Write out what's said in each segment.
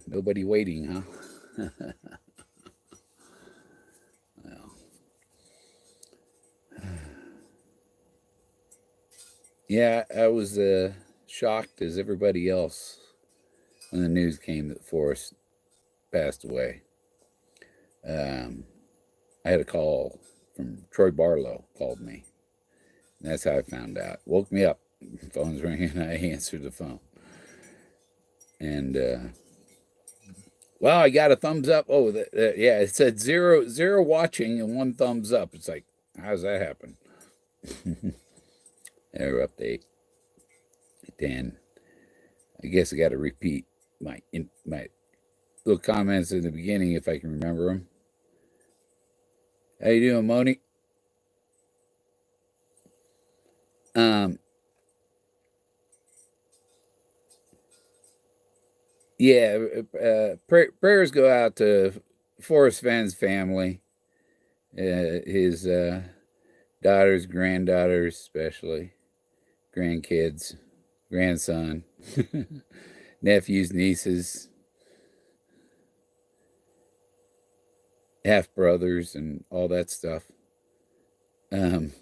Nobody waiting, huh? Well, yeah, I was shocked as everybody else when the news came that Forrest passed away. Um, I had a call from Troy Barlow, called me. And that's how I found out. Woke me up. Phone's ringing. I answered the phone. And well, I got a thumbs up. Oh, yeah, it said zero watching and one thumbs up. It's like, how's that happen? Error update. Then I guess I got to repeat my little comments in the beginning if I can remember them. How you doing, Moni? Um, yeah, prayers go out to Forrest Fenn's family, his daughters, granddaughters, especially grandkids, grandson, nephews, nieces, half brothers, and all that stuff. Um,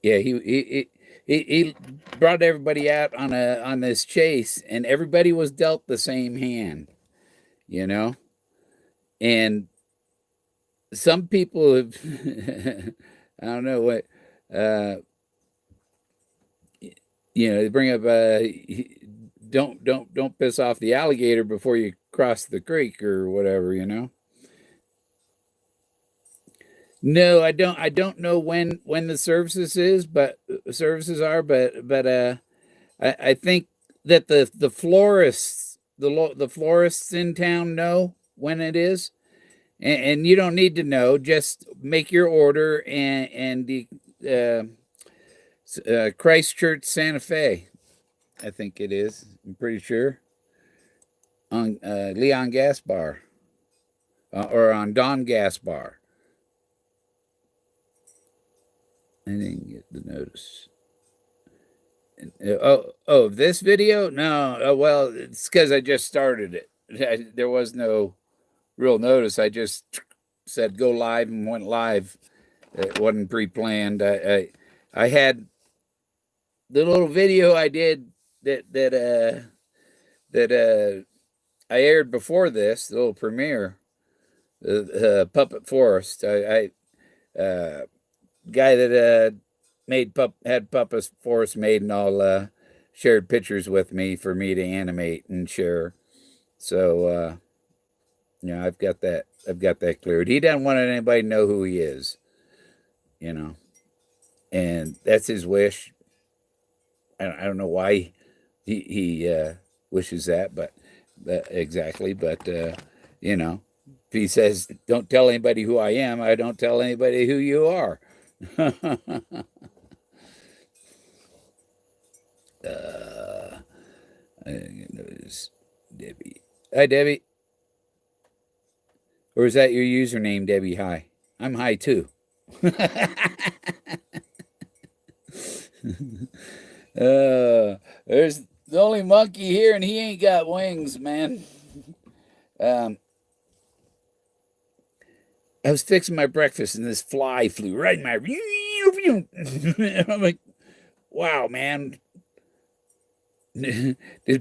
yeah, he brought everybody out on this chase, and everybody was dealt the same hand, you know. And some people have, I don't know what, uh, they bring up, don't piss off the alligator before you cross the creek or whatever, you know. No, I don't know when the services are, but I think that the florists the florists in town know when it is, and you don't need to know. Just make your order, and the Christchurch, Santa Fe, I think it is. I'm pretty sure on Leon Gas Bar or on Don Gas Bar. I didn't get the notice. This video? No. Well, it's because I just started it. There was no real notice. I just said go live and went live. It wasn't pre-planned. I had the little video I did that I aired before this, the little premiere, Puppet Forest. I guy that had Puppet Forest made and all shared pictures with me for me to animate and share. So I've got that cleared. He doesn't want anybody to know who he is, and that's his wish. I don't know why he wishes that, but exactly. But if he says, "Don't tell anybody who I am," I don't tell anybody who you are. I didn't notice Debbie. Hi, Debbie. Or is that your username, Debbie? Hi. I'm high too. There's the only monkey here, and he ain't got wings, man. I was fixing my breakfast, and this fly flew right in my. I'm like, wow, man. Did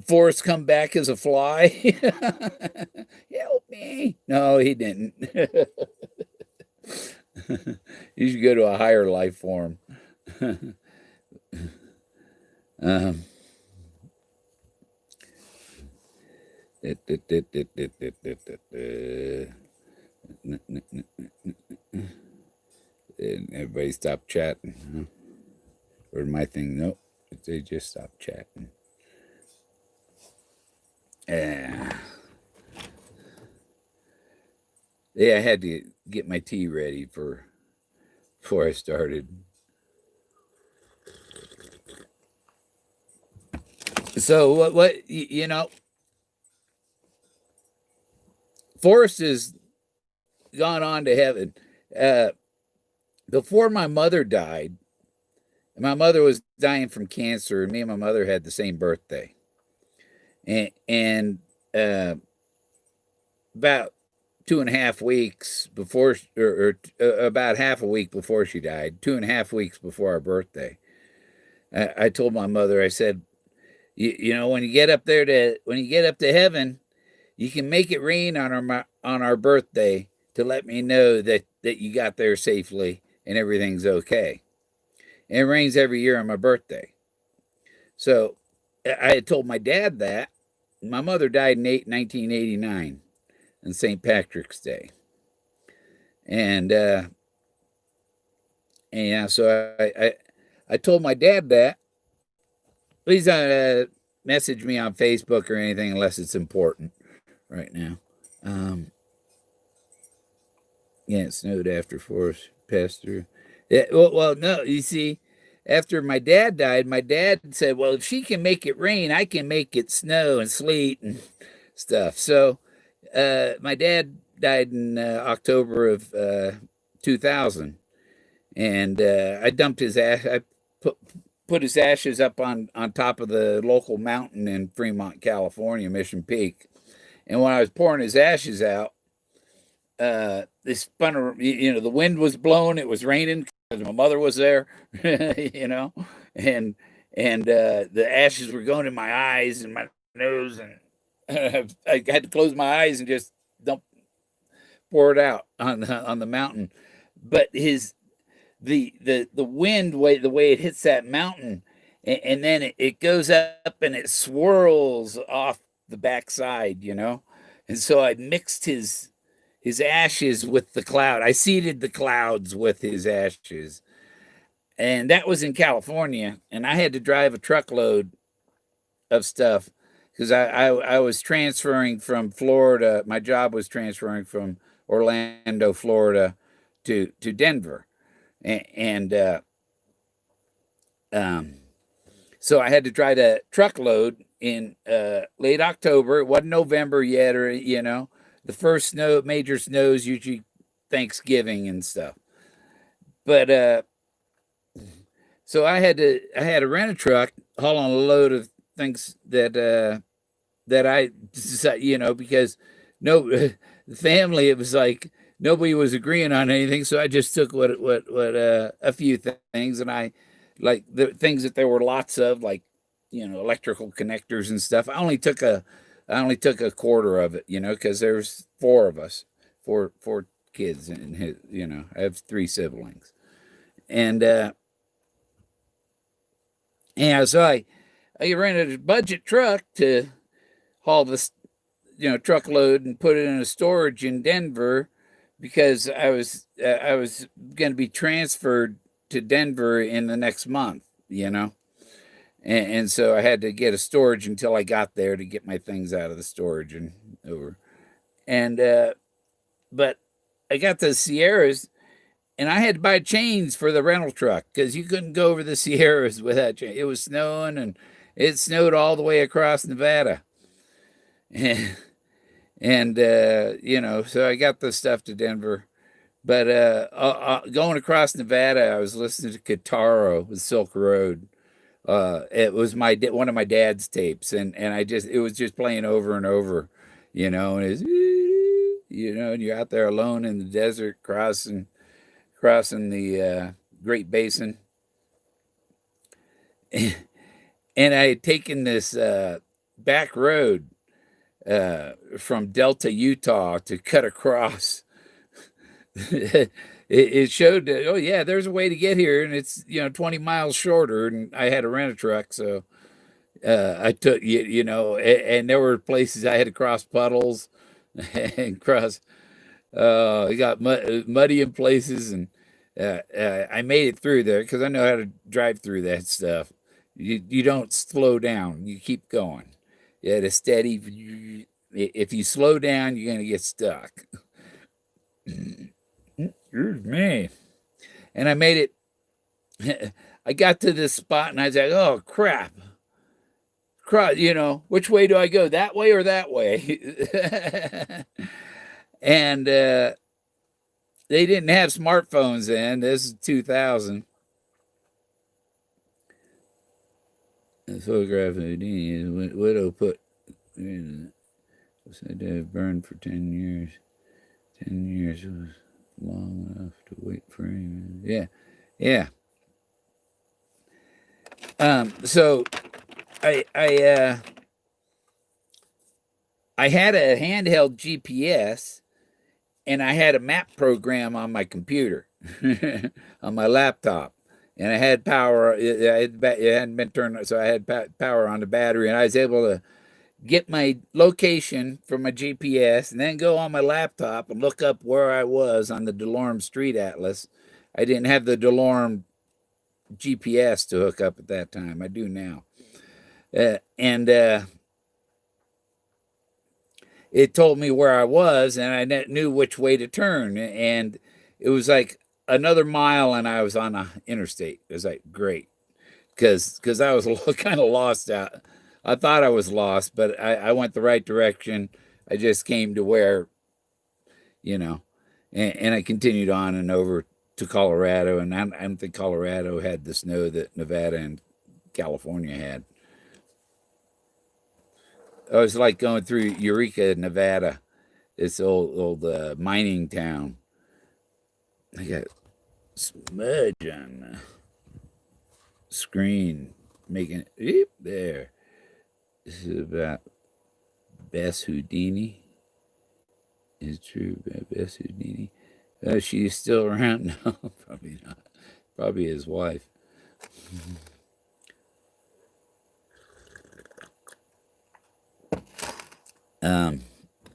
Forrest come back as a fly? Help me. No, he didn't. You should go to a higher life form. um, and everybody stopped chatting. Or my thing, nope. They just stopped chatting. Yeah, I had to get my tea ready before I started. So what Forrest has gone on to heaven. Before my mother died, my mother was dying from cancer, and me and my mother had the same birthday. and about 2.5 weeks before, about half a week before she died, 2.5 weeks before our birthday, I told my mother, I said, you know, when you get up to heaven, you can make it rain on our birthday to let me know that you got there safely and everything's okay. And it rains every year on my birthday. So I had told my dad that. My mother died in 1989 on St. Patrick's Day. And yeah, so I told my dad that. Please don't message me on Facebook or anything unless it's important right now. Um, yeah, it snowed after Forrest passed through. Yeah, well, no, you see, after my dad died, my dad said, well, if she can make it rain, I can make it snow and sleet and stuff. So my dad died in October of 2000. And I dumped his ash. I put his ashes up on top of the local mountain in Fremont, California, Mission Peak. And when I was pouring his ashes out, they spun. You know, the wind was blowing. It was raining because my mother was there. You know, and the ashes were going in my eyes and my nose, and I had to close my eyes and just dump pour it out on the mountain. But the wind the way it hits that mountain, and then it goes up and it swirls off the backside, you know. And so I mixed his ashes with the cloud. I seeded the clouds with his ashes, and that was in California. And I had to drive a truckload of stuff because I was transferring from Florida. My job was transferring from Orlando, Florida, to Denver, and so I had to drive a truckload in late October. It wasn't November yet, or you know, the first major snows usually Thanksgiving and stuff. But so I had to rent a truck, haul on a load of things that I, you know, because no, the family, it was like nobody was agreeing on anything. So I just took what a few things, and I like the things that there were lots of, like, you know, electrical connectors and stuff. I only took a quarter of it, you know, because there's four of us, four kids, and his, you know, I have three siblings, and yeah, so I rented a budget truck to haul this, you know, truckload and put it in a storage in Denver because I was going to be transferred to Denver in the next month, you know, and so I had to get a storage until I got there to get my things out of the storage and over. And but I got the Sierras, and I had to buy chains for the rental truck because you couldn't go over the Sierras without chains. It was snowing, and it snowed all the way across Nevada. And you know, so I got the stuff to Denver. But going across Nevada, I was listening to Kitaro with Silk Road. It was one of my dad's tapes, and it was just playing over and over, you know, and it's, you know, and you're out there alone in the desert crossing the Great Basin. And I had taken this back road from Delta, Utah, to cut across. It showed that, oh yeah, there's a way to get here, and it's, you know, 20 miles shorter. And I had to rent a truck, so I took, you know, and there were places I had to cross puddles and cross. It got muddy in places, and I made it through there because I know how to drive through that stuff. You don't slow down; you keep going. You had a steady. If you slow down, you're gonna get stuck. Excuse me. And I made it. I got to this spot, and I was like, "Oh crap! You know, which way do I go? That way or that way?" And they didn't have smartphones then. This is 2000. The photograph of the widow put said to have burned for 10 years. 10 years was long enough to wait for him. Yeah. Yeah. So I had a handheld GPS and I had a map program on my computer, on my laptop, and I had power. It hadn't been turned, so I had power on the battery, and I was able to get my location from my GPS and then go on my laptop and look up where I was on the Delorme Street Atlas. I didn't have the Delorme GPS to hook up at that time. I do now. And it told me where I was, and I knew which way to turn. And it was like another mile, and I was on a interstate. It was like great, because I was kind of lost out. I thought I was lost, but I went the right direction. I just came to where, and I continued on and over to Colorado, and I don't think Colorado had the snow that Nevada and California had. It was like going through Eureka, Nevada, this old mining town. I got smudge on the screen, making it there. This is about Bess Houdini. Is it true about Bess Houdini? She's still around? No, probably not. Probably his wife.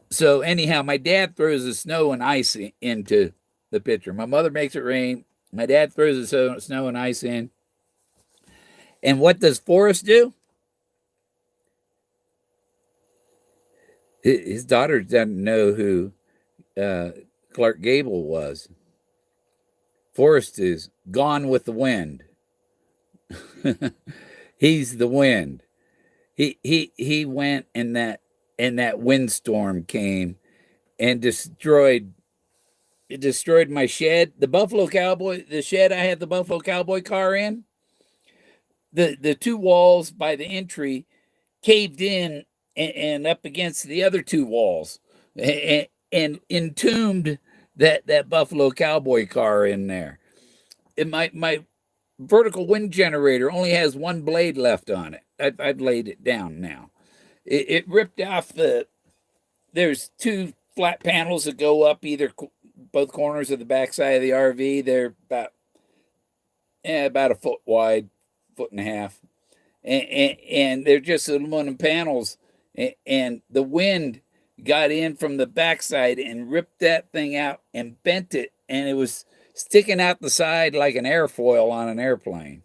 So anyhow, my dad throws the snow and ice into the picture. My mother makes it rain. My dad throws the snow and ice in. And what does Forrest do? His daughter doesn't know who Clark Gable was. Forrest is gone with the wind. He's the wind. He went and that windstorm came and destroyed my shed. The shed I had the Buffalo Cowboy car in. The two walls by the entry caved in and up against the other two walls and entombed that Buffalo Cowboy car in there. And my vertical wind generator only has one blade left on it. I've laid it down now. It ripped off there's two flat panels that go up both corners of the backside of the RV. They're about a foot wide, foot and a half. And they're just aluminum panels. And the wind got in from the backside and ripped that thing out and bent it. And it was sticking out the side like an airfoil on an airplane.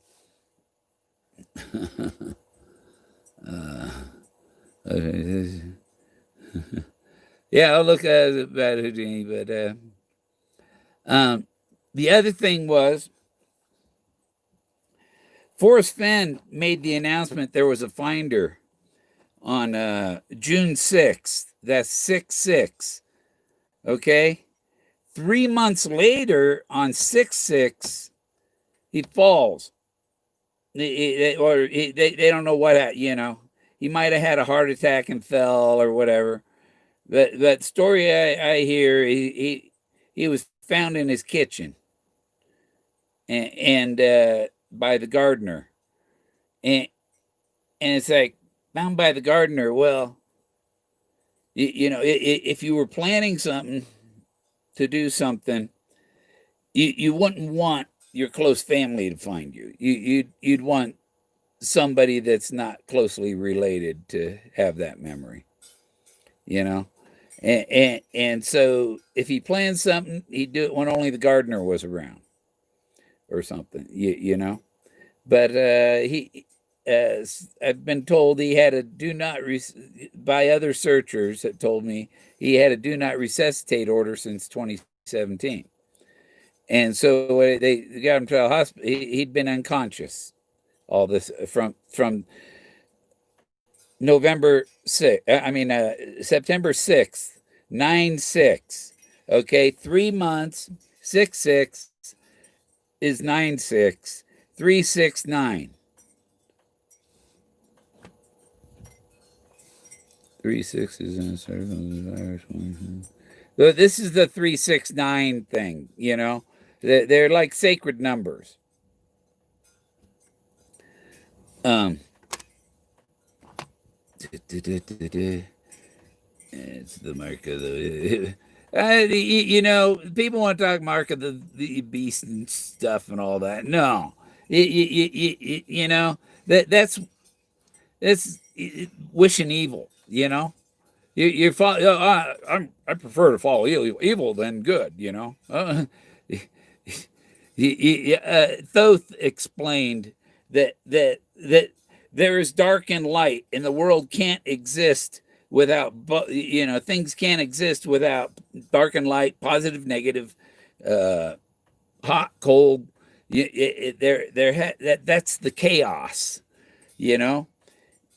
Yeah, I'll look at it about Houdini, but the other thing was Forrest Fenn made the announcement there was a finder on June 6th. That's 6/6. Okay? 3 months later, on 6/6, he falls. They don't know what, he might have had a heart attack and fell or whatever. But that story I hear, he was found in his kitchen and by the gardener. And it's like, found by the gardener. Well, if you were planning something to do something, you wouldn't want your close family to find you. You'd want somebody that's not closely related to have that memory, and so if he planned something, he'd do it when only the gardener was around or something, but I've been told he had a by other searchers that told me he had a do not resuscitate order since 2017. And so they got him to a hospital. He'd been unconscious all this from September 6th, 9/6. Okay, 3 months, 6/6 is 9/6, 3/6/9. Three sixes in a circle. This is the 369 thing, you know. They're like sacred numbers. It's the mark of the. You know, people want to talk mark of the beast and stuff and all that. No, you know that's wishing evil. You know, you follow. I prefer to follow evil than good. You know, Thoth explained that there is dark and light, and the world can't exist without. You know, things can't exist without dark and light, positive, negative, uh, hot, cold. That's the chaos. You know,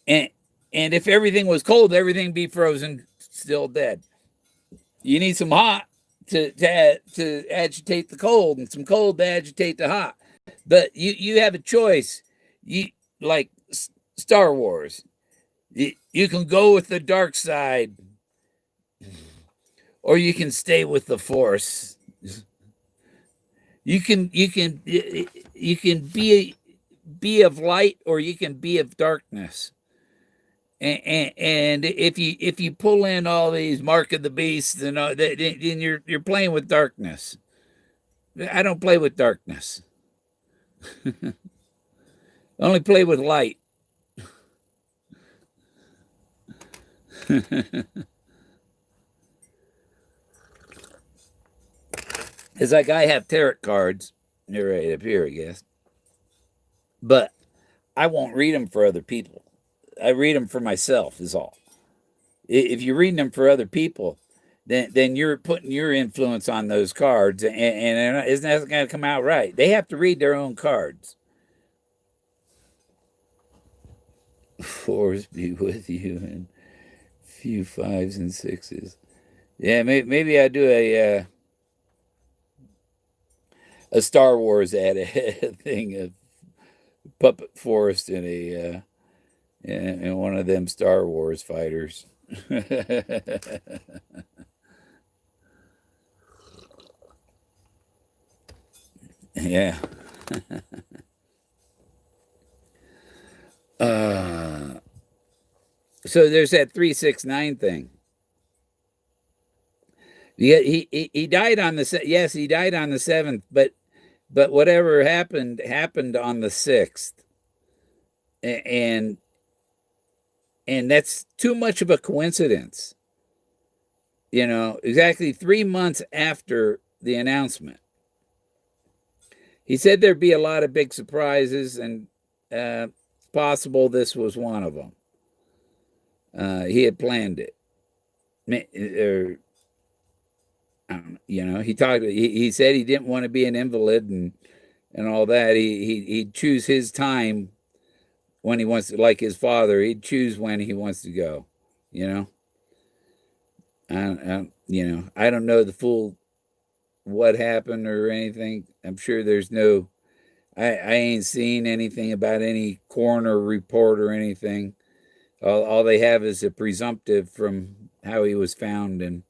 and if everything was cold, everything be frozen, still dead. You need some hot to agitate the cold, and some cold to agitate the hot. But you have a choice. You like Star Wars. You can go with the dark side, or you can stay with the Force. You can be of light, or you can be of darkness. And if you pull in all these mark of the beast, then you're playing with darkness. I don't play with darkness. I only play with light. It's like I have tarot cards. They're right up here, I guess. But I won't read them for other people. I read them for myself, is all. If you're reading them for other people, then you're putting your influence on those cards, and isn't that going to come out right? They have to read their own cards. Fours be with you, and few fives and sixes. Yeah, maybe I do a Star Wars ad thing of puppet Forrest in a in one of them Star Wars fighters. Yeah. So there's that 369 thing. He died on the yes, he died on the 7th, but whatever happened on the 6th. And that's too much of a coincidence. You know, exactly 3 months after the announcement. He said there'd be a lot of big surprises, and it's possible this was one of them. He had planned it. Or, you know, he talked. He said he didn't want to be an invalid and all that. He'd choose his time when he wants to, like his father. He'd choose when he wants to go. You know. You know, I don't know the full what happened or anything. I'm sure there's no. I ain't seen anything about any coroner report or anything. All they have is a presumptive from how he was found, and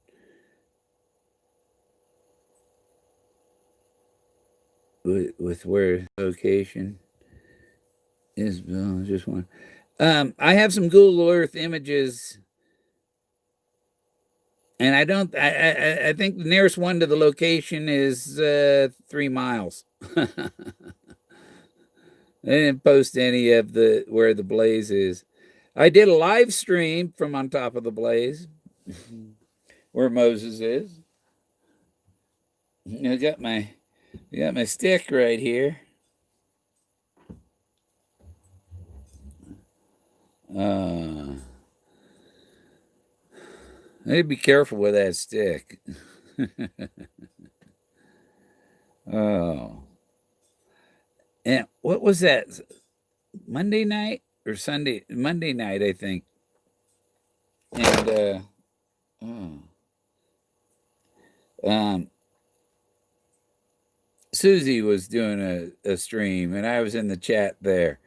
with where location is. Just one. I have some Google Earth images, and I don't. I think the nearest one to the location is 3 miles. They didn't post any of the where the blaze is. I did a live stream from on top of the blaze, where Moses is. I got my stick right here. I need to be careful with that stick. Oh. And what was that? Monday night or Sunday? Monday night, I think. And Susie was doing a stream, and I was in the chat there.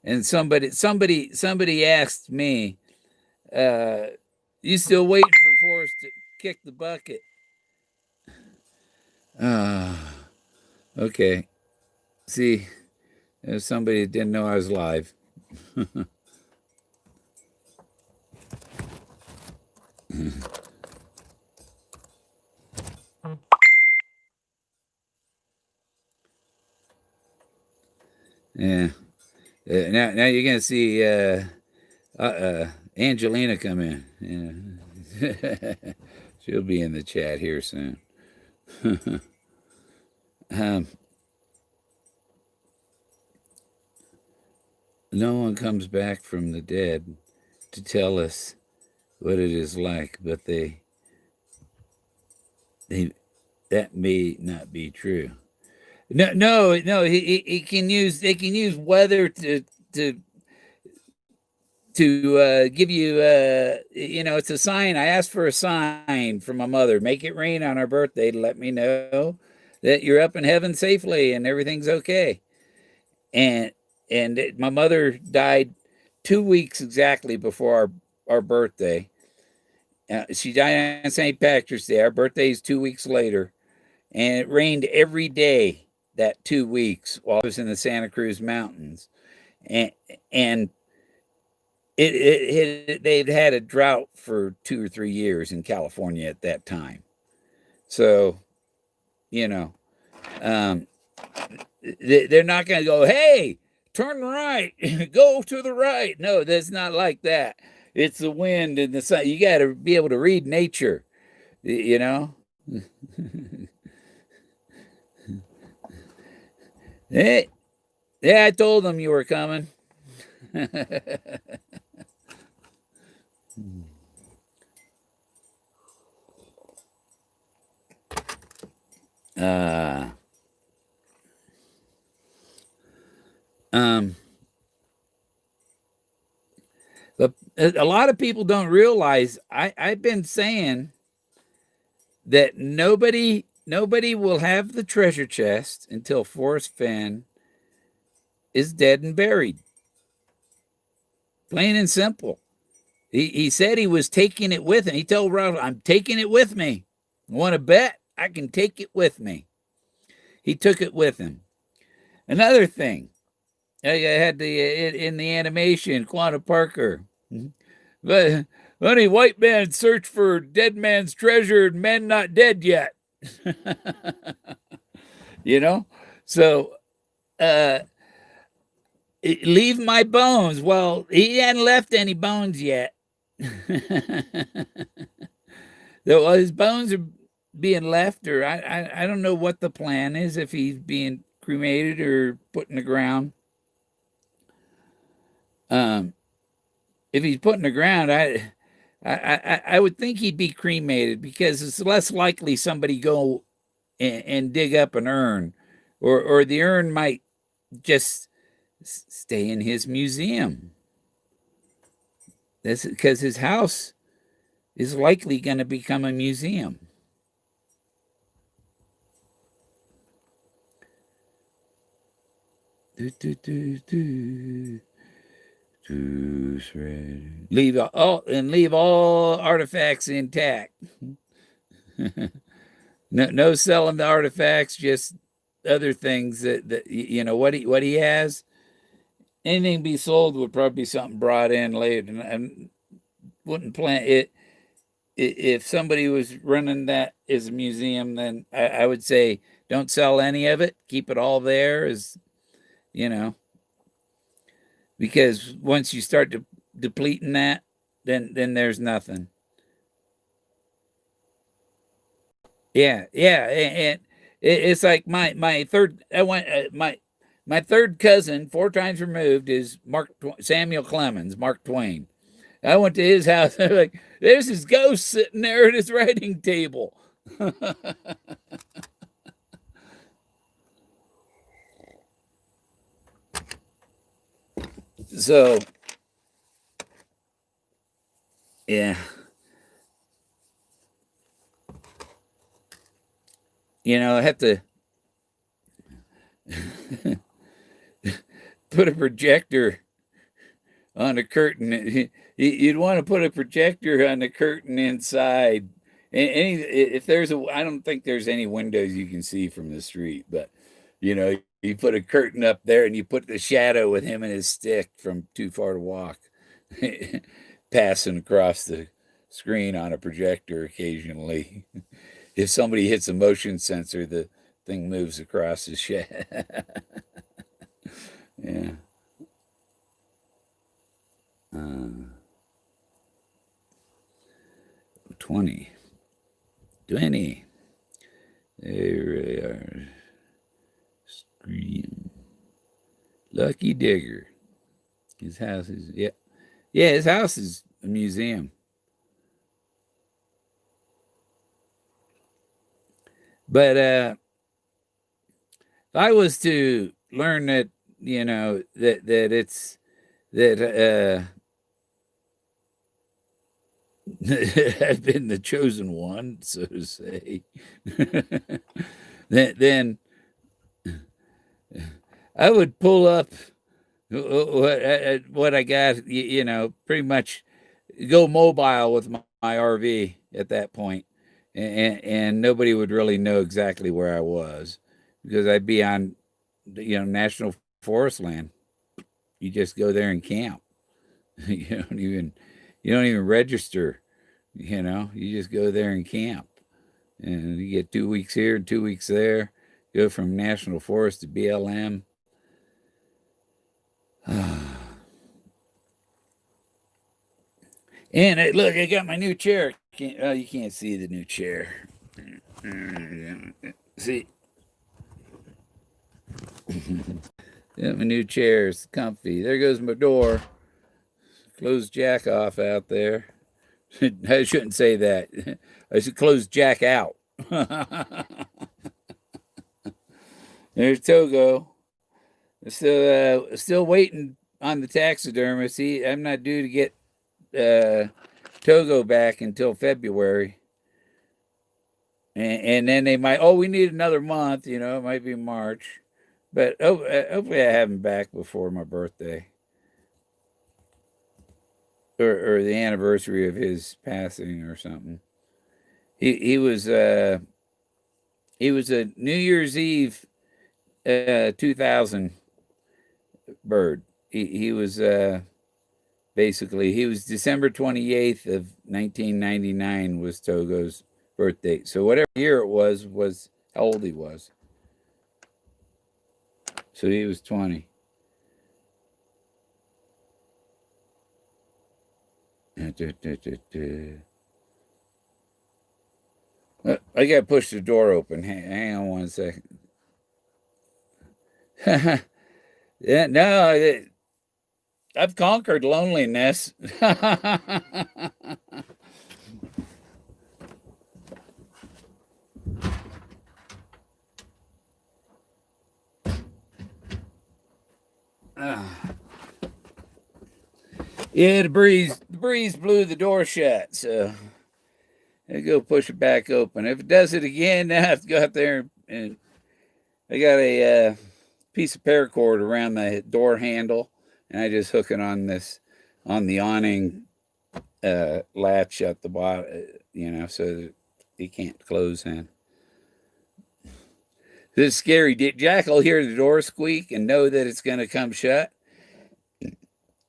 And somebody asked me, You still waiting for Forrest to kick the bucket? Okay. See, there's somebody that didn't know I was live. Yeah. Now you're gonna see Angelina come in. Yeah. She'll be in the chat here soon. um, no one comes back from the dead to tell us what it is like, but they that may not be true. No. He can use. They can use weather to give you. It's a sign. I asked for a sign from my mother. Make it rain on our birthday to let me know that you're up in heaven safely and everything's okay. And my mother died 2 weeks exactly before our birthday. She died on St. Patrick's Day. Our birthday is 2 weeks later. And it rained every day that 2 weeks while I was in the Santa Cruz Mountains. And and they'd had a drought for 2 or 3 years in California at that time. So, you know, um, they're not going to go, hey, turn right, go to the right. No, that's not like that. It's the wind and the sun. You got to be able to read nature, you know? Hey, yeah, I told them you were coming. uh, um, but a lot of people don't realize I've been saying that nobody will have the treasure chest until Forrest Fenn is dead and buried. Plain and simple. He said he was taking it with him. He told Ralph, I'm taking it with me. Want to bet? I can take it with me. He took it with him. Another thing, I had in the animation, Quanah Parker. But honey, white man search for dead man's treasure, men not dead yet. You know? So leave my bones. Well, he hadn't left any bones yet. Though his bones are being left, or I don't know what the plan is, if he's being cremated or put in the ground. If he's put in the ground, I would think he'd be cremated, because it's less likely somebody go and dig up an urn, or the urn might just stay in his museum. That's because his house is likely going to become a museum. Leave all artifacts intact. No selling the artifacts, just other things that what he has. Anything be sold would probably be something brought in later, and wouldn't plan it. If somebody was running that as a museum, then I would say don't sell any of it. Keep it all there, as because once you start depleting that, then there's nothing. Yeah, and it's like my third. I went my third cousin, 4 times removed, is Samuel Clemens, Mark Twain. I went to his house. And like, there's his ghost sitting there at his writing table. So, yeah, I have to put a projector on the curtain. You'd want to put a projector on the curtain inside. If there's I don't think there's any windows you can see from the street, but you put a curtain up there and you put the shadow with him and his stick from Too Far to Walk, passing across the screen on a projector occasionally. If somebody hits a motion sensor, the thing moves across the shadow. Yeah. 20. There they are. Scream. Lucky Digger. His house is, yeah. Yeah, his house is a museum. But if I was to learn that, that it's that I've been the chosen one, so to say, then I would pull up what I got, pretty much go mobile with my RV at that point, and nobody would really know exactly where I was because I'd be on, national forest land. You just go there and camp. you don't even you don't even register. You just go there and camp, and you get 2 weeks here and 2 weeks there. Go from national forest to BLM. And look, I got my new chair. You can't see the new chair. See, yeah, my new chair is comfy. There goes my door. Close Jack off out there. I shouldn't say that. I should close Jack out. There's Togo. Still waiting on the taxidermist. I'm not due to get Togo back until February. And then they might, we need another month, it might be March. But hopefully I have him back before my birthday. Or the anniversary of his passing or something. He was a New Year's Eve 2000 bird. He was basically he was December 28th of 1999 was Togo's birth date. So whatever year it was how old he was. So he was 20. I gotta push the door open. Hang on 1 second. Yeah, no, I've conquered loneliness. Yeah, the breeze blew the door shut, so I go push it back open. If it does it again, I have to go out there and I got a piece of paracord around the door handle, and I just hook it on the awning latch at the bottom, so that it can't close in. This is scary. Jack will hear the door squeak and know that it's going to come shut,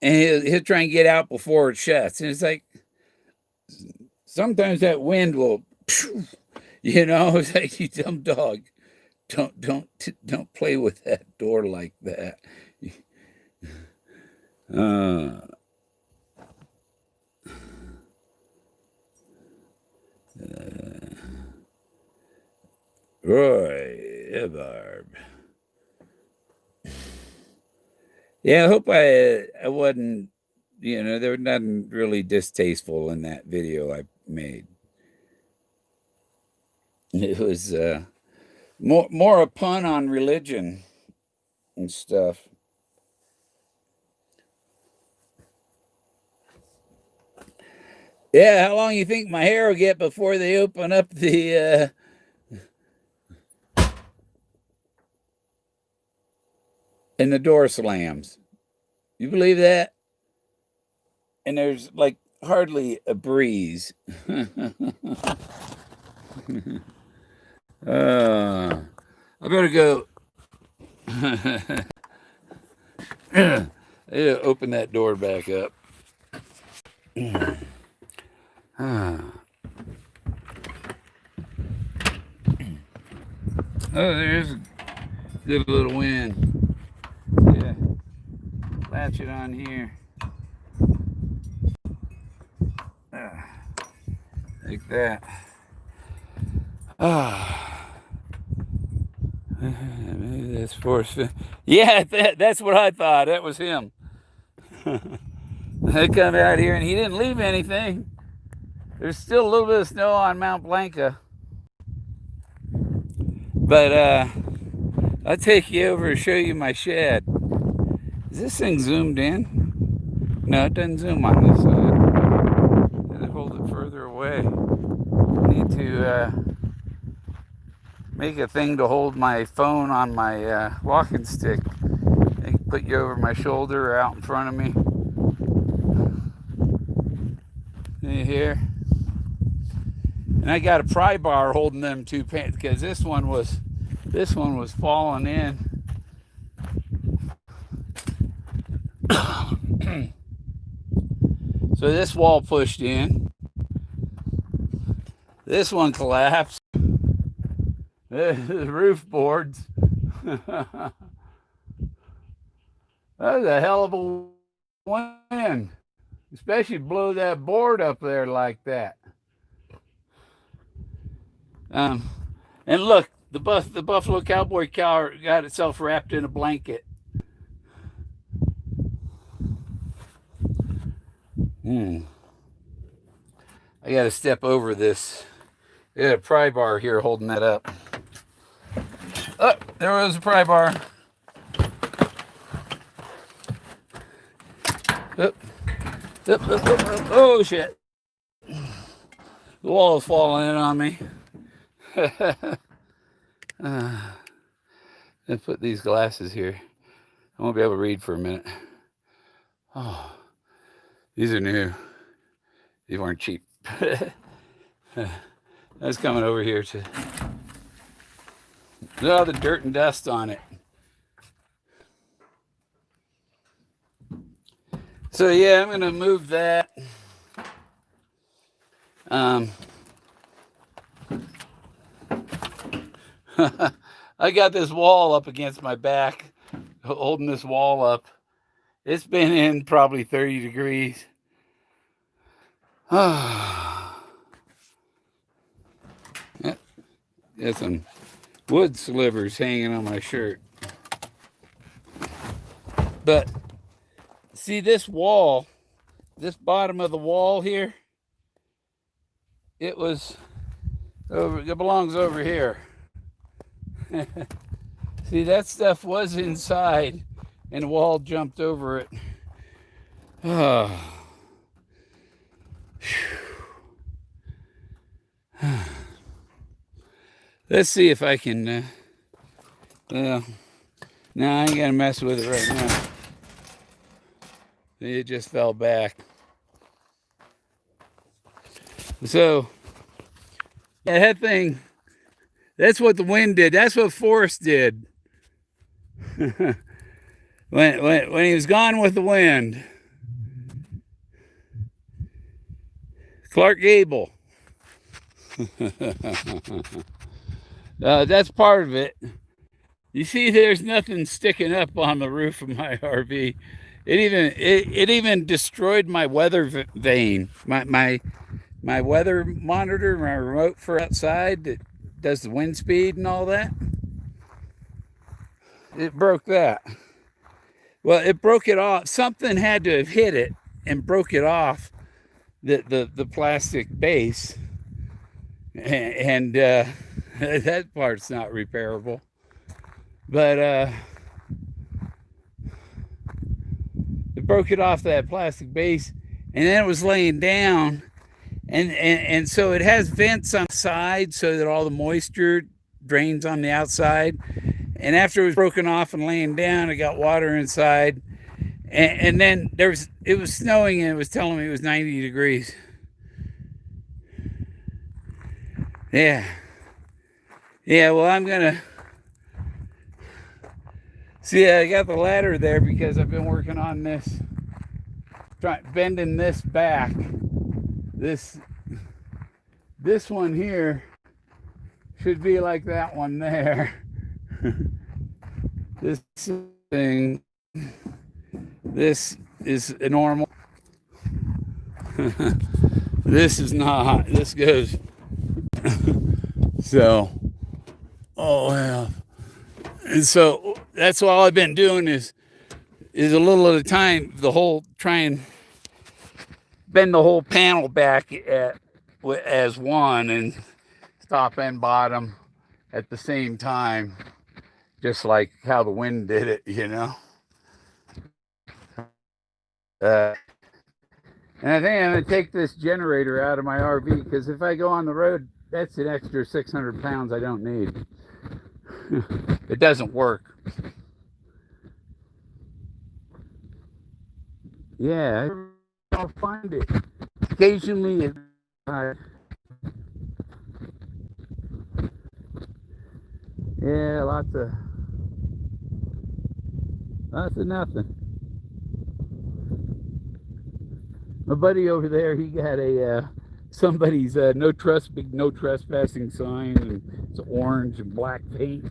and he'll try and get out before it shuts. And it's like sometimes that wind will, it's like, you dumb dog. Don't play with that door like that. Roy Ebarb. Yeah, I hope I wasn't, there was nothing really distasteful in that video I made. It was more a pun on religion and stuff. Yeah, how long you think my hair will get before they open up the and the door slams? You believe that? and there's like hardly a breeze. I better go. I gotta open that door back up. Oh, there's a good little wind. Yeah, latch it on here. Like that. Maybe that's Forrest. Yeah, that's what I thought. That was him. I come out here and he didn't leave anything. There's still a little bit of snow on Mount Blanca. But I'll take you over and show you my shed. Is this thing zoomed in? No, it doesn't zoom on this side. Gotta hold it further away. Need to make a thing to hold my phone on my walking stick. I can put you over my shoulder or out in front of me. You hear? And I got a pry bar holding them two pants because this one was falling in. So this wall pushed in. This one collapsed. The roof boards. That was a hell of a wind. Especially blow that board up there like that. And look, the Buffalo Cowboy car got itself wrapped in a blanket. I got to step over this. I got a pry bar here holding that up. Oh, there was a pry bar. Oh, shit. The wall is falling in on me. Let's put these glasses here. I won't be able to read for a minute. Oh, these are new. These weren't cheap. I was coming over here to... Look at all the dirt and dust on it. So yeah, I'm going to move that. I got this wall up against my back, holding this wall up. It's been in probably 30 degrees. Got some wood slivers hanging on my shirt. But see this wall, this bottom of the wall here, it belongs over here. See, that stuff was inside and the wall jumped over it. Let's see if I can no, I ain't gonna mess with it right now. It just fell back. So yeah, that thing, that's what the wind did. That's what Forrest did. when he was gone with the wind. Clark Gable. That's part of it. You see, there's nothing sticking up on the roof of my RV. It even destroyed my weather vane. My weather monitor, my remote for outside that does the wind speed and all that. It broke that. Well, it broke it off. Something had to have hit it and broke it off the plastic base. And that part's not repairable. But it broke it off that plastic base, and then it was laying down. And so it has vents on the side so that all the moisture drains on the outside. And after it was broken off and laying down, it got water inside. And then it was snowing and it was telling me it was 90 degrees. Yeah. Yeah, well, I'm gonna see. I got the ladder there because I've been working on this, bending this back. This one here should be like that one there. This thing, this is a normal. This is not. This goes. So, oh well. And so that's all I've been doing is a little at a time. Try and bend the whole panel back as one and top and bottom at the same time, just like how the wind did it, you know. And I think I'm going to take this generator out of my RV because if I go on the road, that's an extra 600 pounds I don't need. It doesn't work. Yeah, I'll find it. Occasionally, yeah, lots of nothing. My buddy over there, he got a somebody's no trespassing sign, and it's orange and black paint,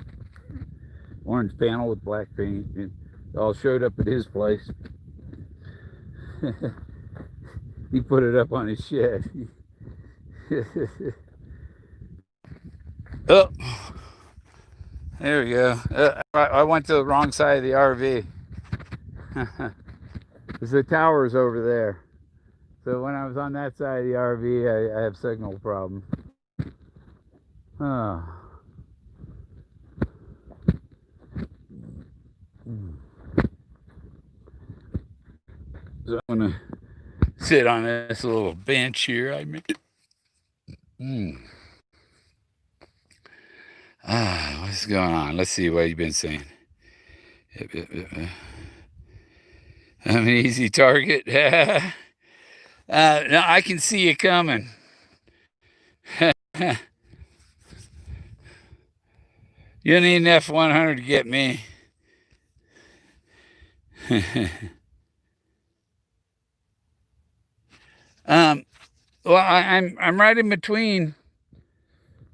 orange panel with black paint, and it all showed up at his place. He put it up on his shed. Oh, there we go. I went to the wrong side of the RV. Because the tower's over there. So when I was on that side of the RV, I have signal problem. Oh. So I'm gonna sit on this little bench here. I made. What's going on? Let's see what you've been saying. I'm an easy target. No, I can see you coming. You need an F-100 to get me. Well, I'm right in between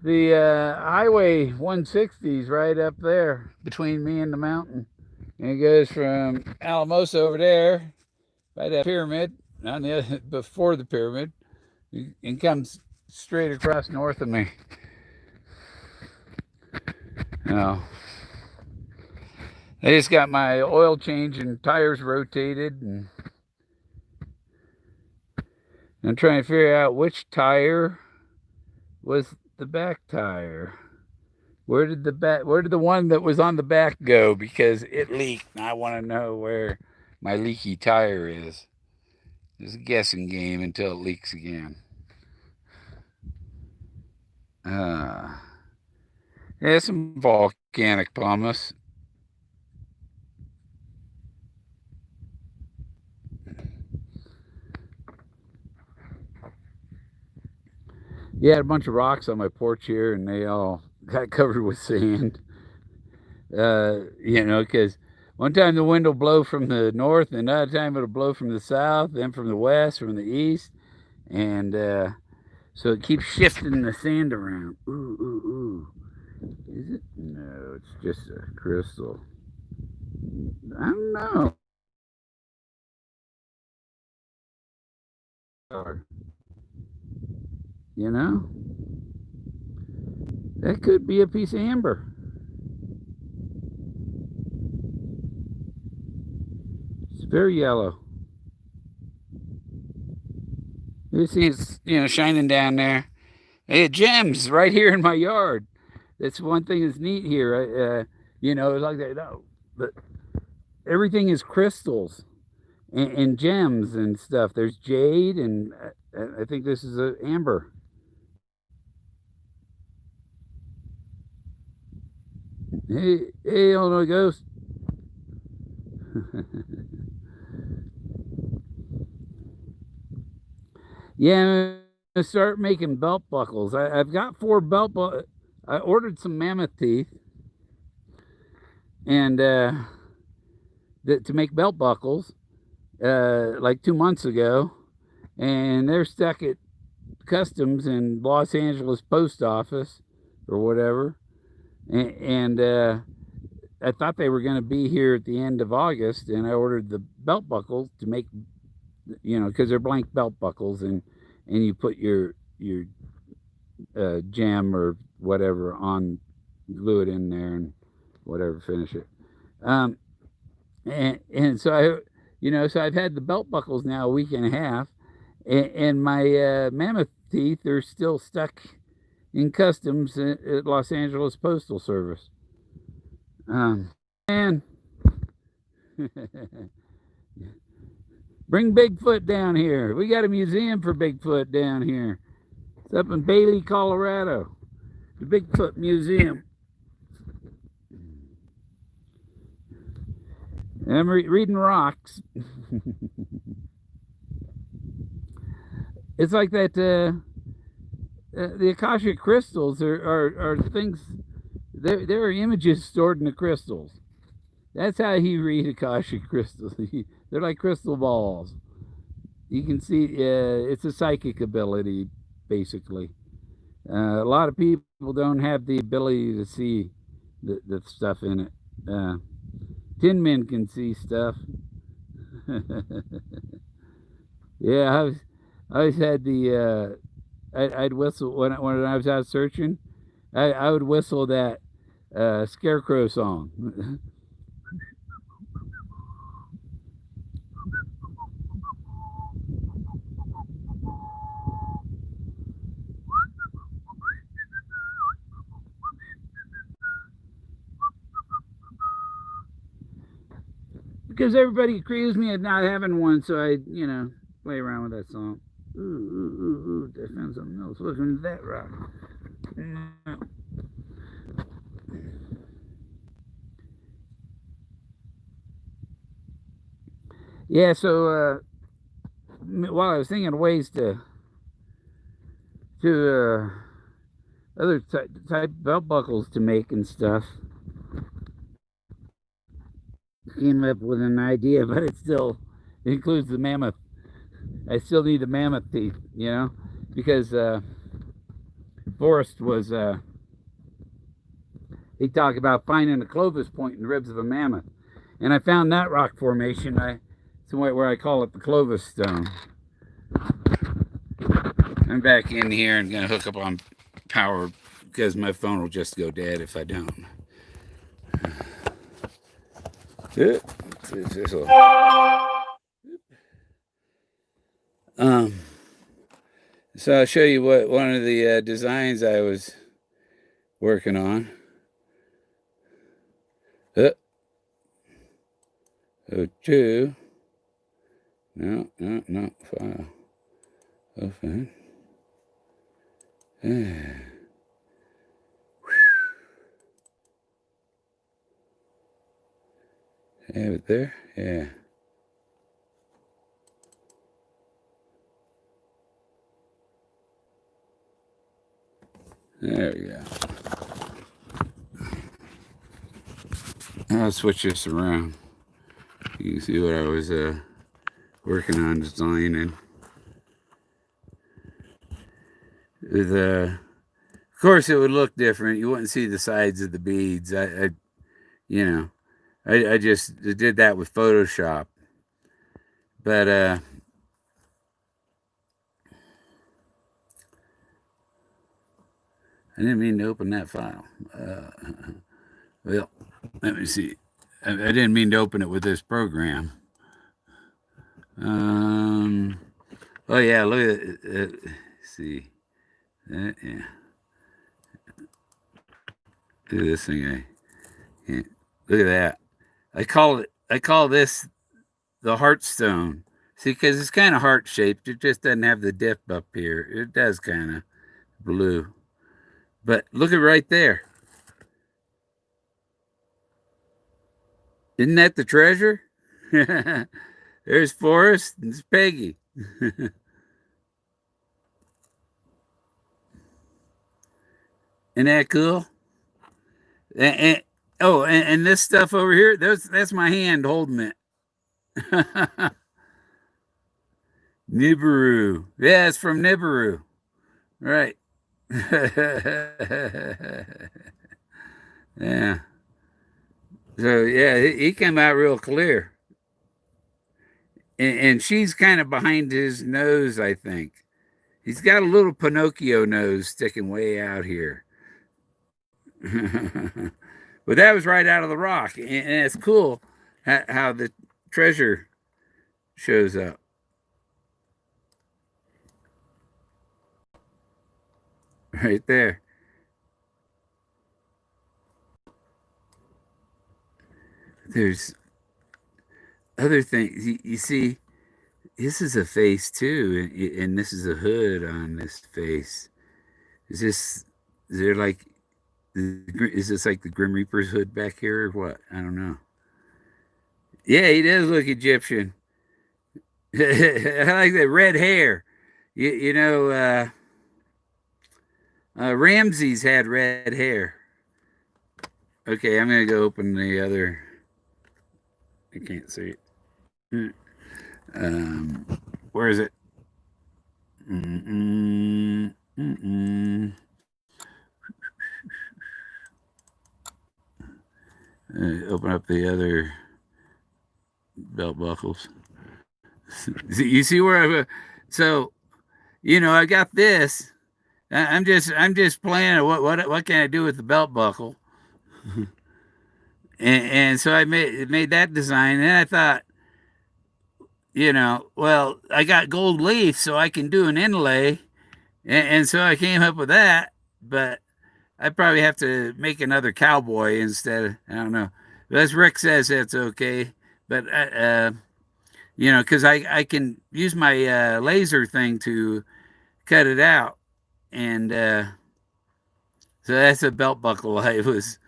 the highway 160s, right up there between me and the mountain. And it goes from Alamosa over there, by that pyramid, on the other, before the pyramid, and comes straight across north of me. Oh. I just got my oil change and tires rotated, and I'm trying to figure out which tire was the back tire. Where did the one that was on the back go? Because it leaked. And I want to know where my leaky tire is. It's a guessing game until it leaks again. Yeah, some volcanic pumice. Yeah, a bunch of rocks on my porch here, and they all got covered with sand. You know, because one time the wind will blow from the north, and another time it'll blow from the south, then from the west, from the east, and so it keeps shifting the sand around. Ooh, ooh, ooh. Is it? No, it's just a crystal. I don't know. You know? That could be a piece of amber. It's very yellow. You see it's, you know, shining down there. Hey, gems right here in my yard. That's one thing that's neat here. You know, like that. No, but everything is crystals and gems and stuff. There's jade, and I think this is an amber. Hey, oh no, ghost. Yeah, I'm gonna start making belt buckles. I've got 4 belt buckles. I ordered some mammoth teeth and to make belt buckles like 2 months ago, and they're stuck at customs in Los Angeles post office or whatever, and I thought they were going to be here at the end of August, and I ordered the belt buckles to make, because they're blank belt buckles, and you put your jam or whatever on, glue it in there, and whatever, finish it. And so so I've had the belt buckles now a week and a half, and my mammoth teeth are still stuck in customs at Los Angeles Postal Service. Man, bring Bigfoot down here. We got a museum for Bigfoot down here. It's up in Bailey, Colorado. The Bigfoot Museum. And I'm reading rocks. It's like that. The Akashic crystals are things. There are images stored in the crystals. That's how you read Akashic crystals. They're like crystal balls. You can see it's a psychic ability, basically. A lot of people don't have the ability to see the stuff in it. Tin Men can see stuff. Yeah, I always had the. I'd whistle when I was out searching. I would whistle that scarecrow song. Because everybody accused me of not having one, so I, play around with that song. Ooh, I found something else. Look into that rock. Yeah, so while I was thinking of ways to other type belt buckles to make and stuff, came up with an idea, but it still includes the mammoth. I still need the mammoth teeth, because Forrest was he talked about finding a Clovis point in the ribs of a mammoth, and I found that rock formation. It's where I call it the Clovis Stone. I'm back in here and gonna hook up on power because my phone will just go dead if I don't. So I'll show you what one of the designs I was working on. Oh, two. No, file. Open. Have it there? Yeah. There we go. I'll switch this around. You can see what I was working on designing. Of course, it would look different. You wouldn't see the sides of the beads. I just did that with Photoshop. But I didn't mean to open that file. Well, let me see. I didn't mean to open it with this program. Oh yeah, look at it. See. Yeah. Look at this thing. Look at that. I call this the Heartstone. See, because it's kind of heart shaped. It just doesn't have the dip up here. It does kind of blue. But look at right there. Isn't that the treasure? There's Forrest and Peggy. Isn't that cool? And this stuff over here, that's my hand holding it. Nibiru. Yeah, it's from Nibiru. Right. Yeah. So yeah, he came out real clear. And she's kind of behind his nose, I think. He's got a little Pinocchio nose sticking way out here. But that was right out of the rock. And it's cool how the treasure shows up. Right there. There's other things. You see, this is a face too, and this is a hood on this face. Is there like, is this like the Grim Reaper's hood back here or what? I don't know. Yeah, he does look Egyptian. I like that red hair. You know, Ramses had red hair. Okay, I'm gonna go open the other. I can't see it. Where is it? Mm-mm, mm-mm. Open up the other belt buckles. You see where I've so I got this. I'm just playing. What can I do with the belt buckle? and so I made that design. And I thought, well, I got gold leaf, so I can do an inlay. And so I came up with that. But I probably have to make another cowboy instead of, I don't know. But as Rick says, that's okay. But because I can use my laser thing to cut it out, and so that's a belt buckle I was,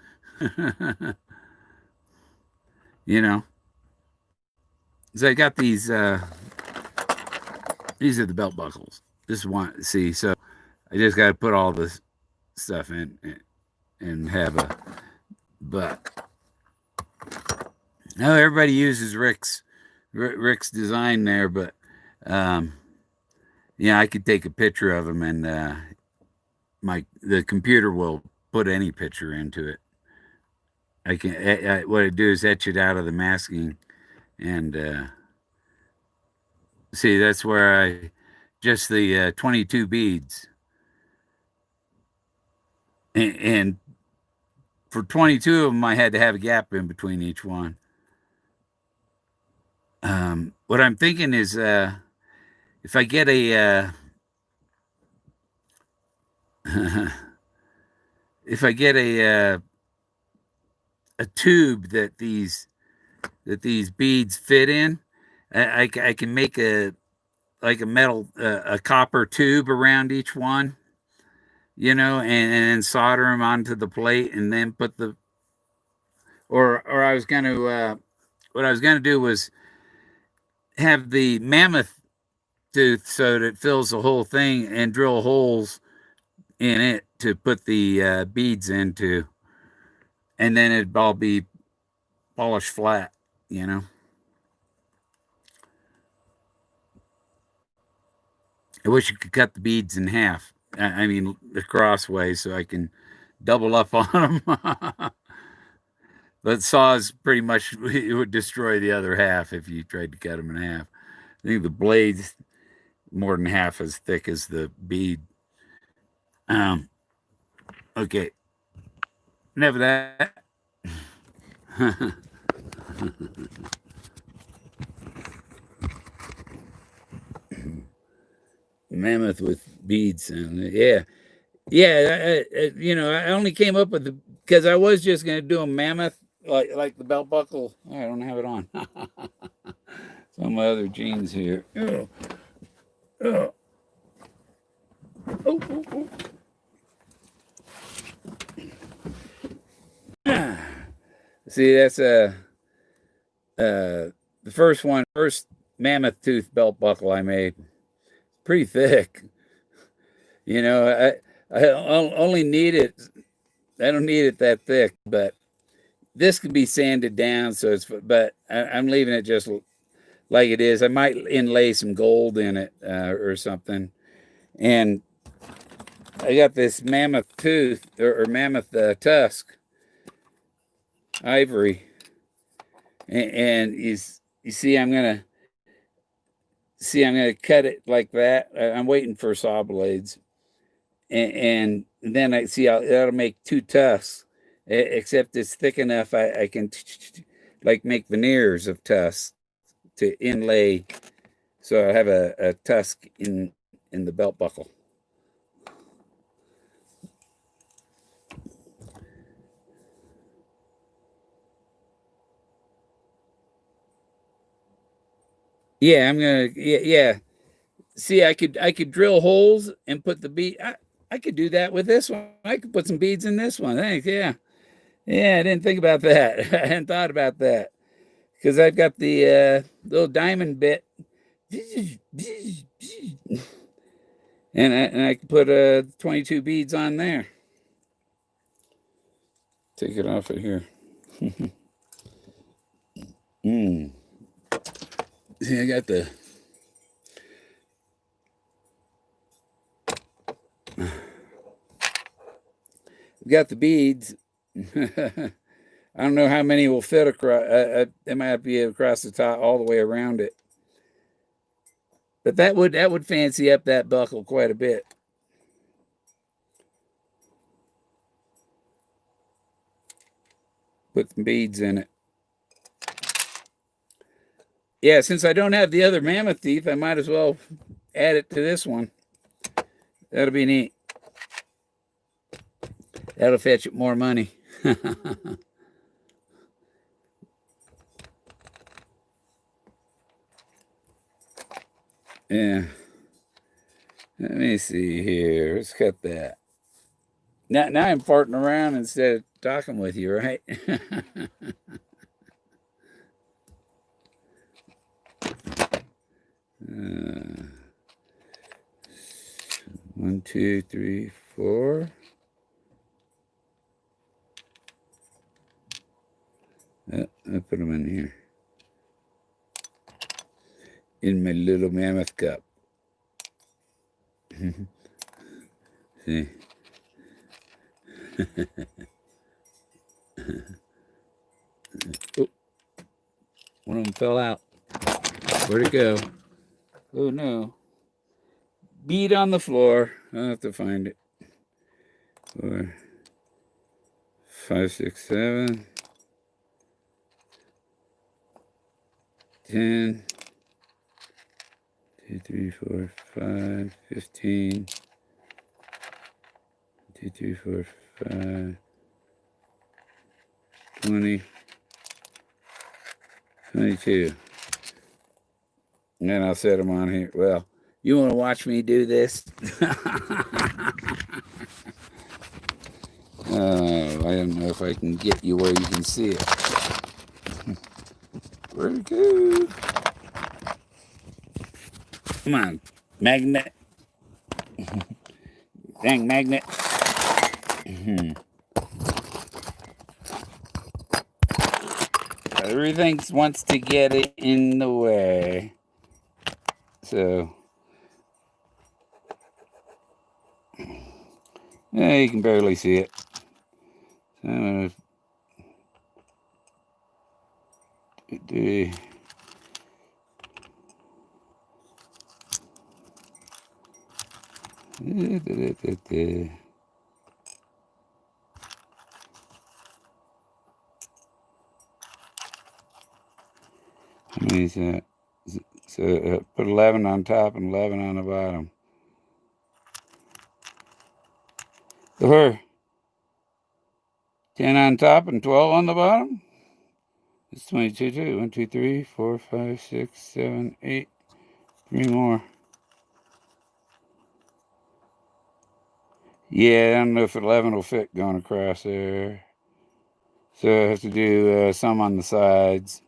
you know. So I got these. These are the belt buckles. This one, see. So I just got to put all this stuff in and have a. But no, everybody uses Rick's design there, but I could take a picture of him, and the computer will put any picture into it. I can what I do is etch it out of the masking, and see, that's where I just the 22 beads, and for 22 of them, I had to have a gap in between each one. What I'm thinking is if I get if I get a tube that these beads fit in, I can make a metal a copper tube around each one, and solder them onto the plate, and then put the or I was going to what I was going to do was have the mammoth tooth so that it fills the whole thing, and drill holes in it to put the beads into, and then it'd all be polished flat, I wish you could cut the beads in half. I mean, the crossways, so I can double up on them. But saws pretty much, it would destroy the other half if you tried to cut them in half. I think the blade's more than half as thick as the bead. Okay. Never that. Mammoth with beads on it. Yeah. I only came up with because I was just going to do a mammoth like the belt buckle. Oh, I don't have it on. Some of my other jeans here. Oh. See, that's the first mammoth tooth belt buckle I made. Pretty thick. I only need it. I don't need it that thick, but this could be sanded down. So it's, but I'm leaving it just like it is. I might inlay some gold in it or something. And I got this mammoth tooth or mammoth tusk ivory, and you see, I'm gonna cut it like that. I'm waiting for saw blades, and then I see that'll make two tusks. Except it's thick enough I can like make veneers of tusks to inlay, so I have a tusk in the belt buckle. Yeah, I'm gonna yeah. See, I could drill holes and put the bead. I could do that with this one. I could put some beads in this one. Thanks. Yeah. Yeah, I didn't think about that. I hadn't thought about that because I've got the little diamond bit, and I could put 22 beads on there. Take it off of here. Mm. See, got the beads. I don't know how many will fit across. They might be across the top, all the way around it. But that would fancy up that buckle quite a bit. Put some beads in it. Yeah, since I don't have the other mammoth teeth, I might as well add it to this one. That'll be neat. That'll fetch it more money. Yeah. Let me see here. Let's cut that. Now I'm farting around instead of talking with you, right? 1, 2, 3, 4. I put them in here. In my little mammoth cup. See? Oh, one of them fell out. Where'd it go? Oh no. Bead on the floor. I'll have to find it. 4, 5, 6, 7, 10, 2, 3, 4, 5, 15, 2, 3, 4, 5, 20, 22. And then I'll set them on here. Well, you want to watch me do this? I don't know if I can get you where you can see it. Where'd it go? Come on, magnet. Dang magnet. Everything wants to get it in the way. So, yeah, you can barely see it. So I'm going to do. How many is that? So put 11 on top and 11 on the bottom. Or 10 on top and 12 on the bottom? It's 22 too. 1, 2, 3, 4, 5, 6, 7, 8. 3 more. Yeah, I don't know if 11 will fit going across there. So I have to do some on the sides.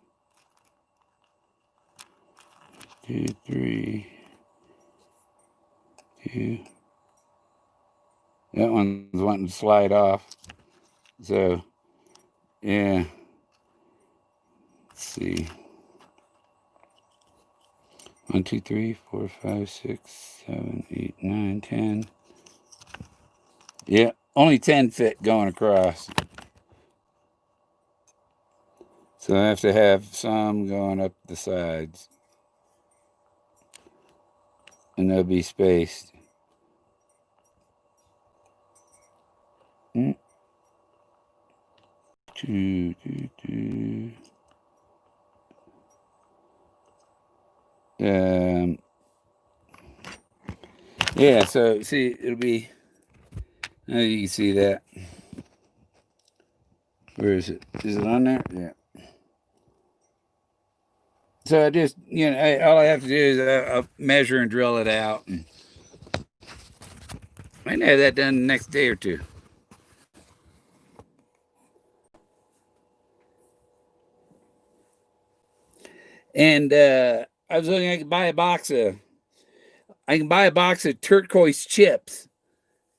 2, 3, 2. That one's wanting to slide off. So, yeah. Let's see. 1, 2, 3, 4, 5, 6, 7, 8, 9, 10. Yeah, only 10 fit going across. So I have to have some going up the sides. And they'll be spaced. Mm. Two, two, two. Yeah, so see, it'll be, you can see that. Where is it? Is it on there? Yeah. So I just, all I have to do is I'll measure and drill it out. And I might have that done the next day or two. And I was looking, I can buy a box of turquoise chips.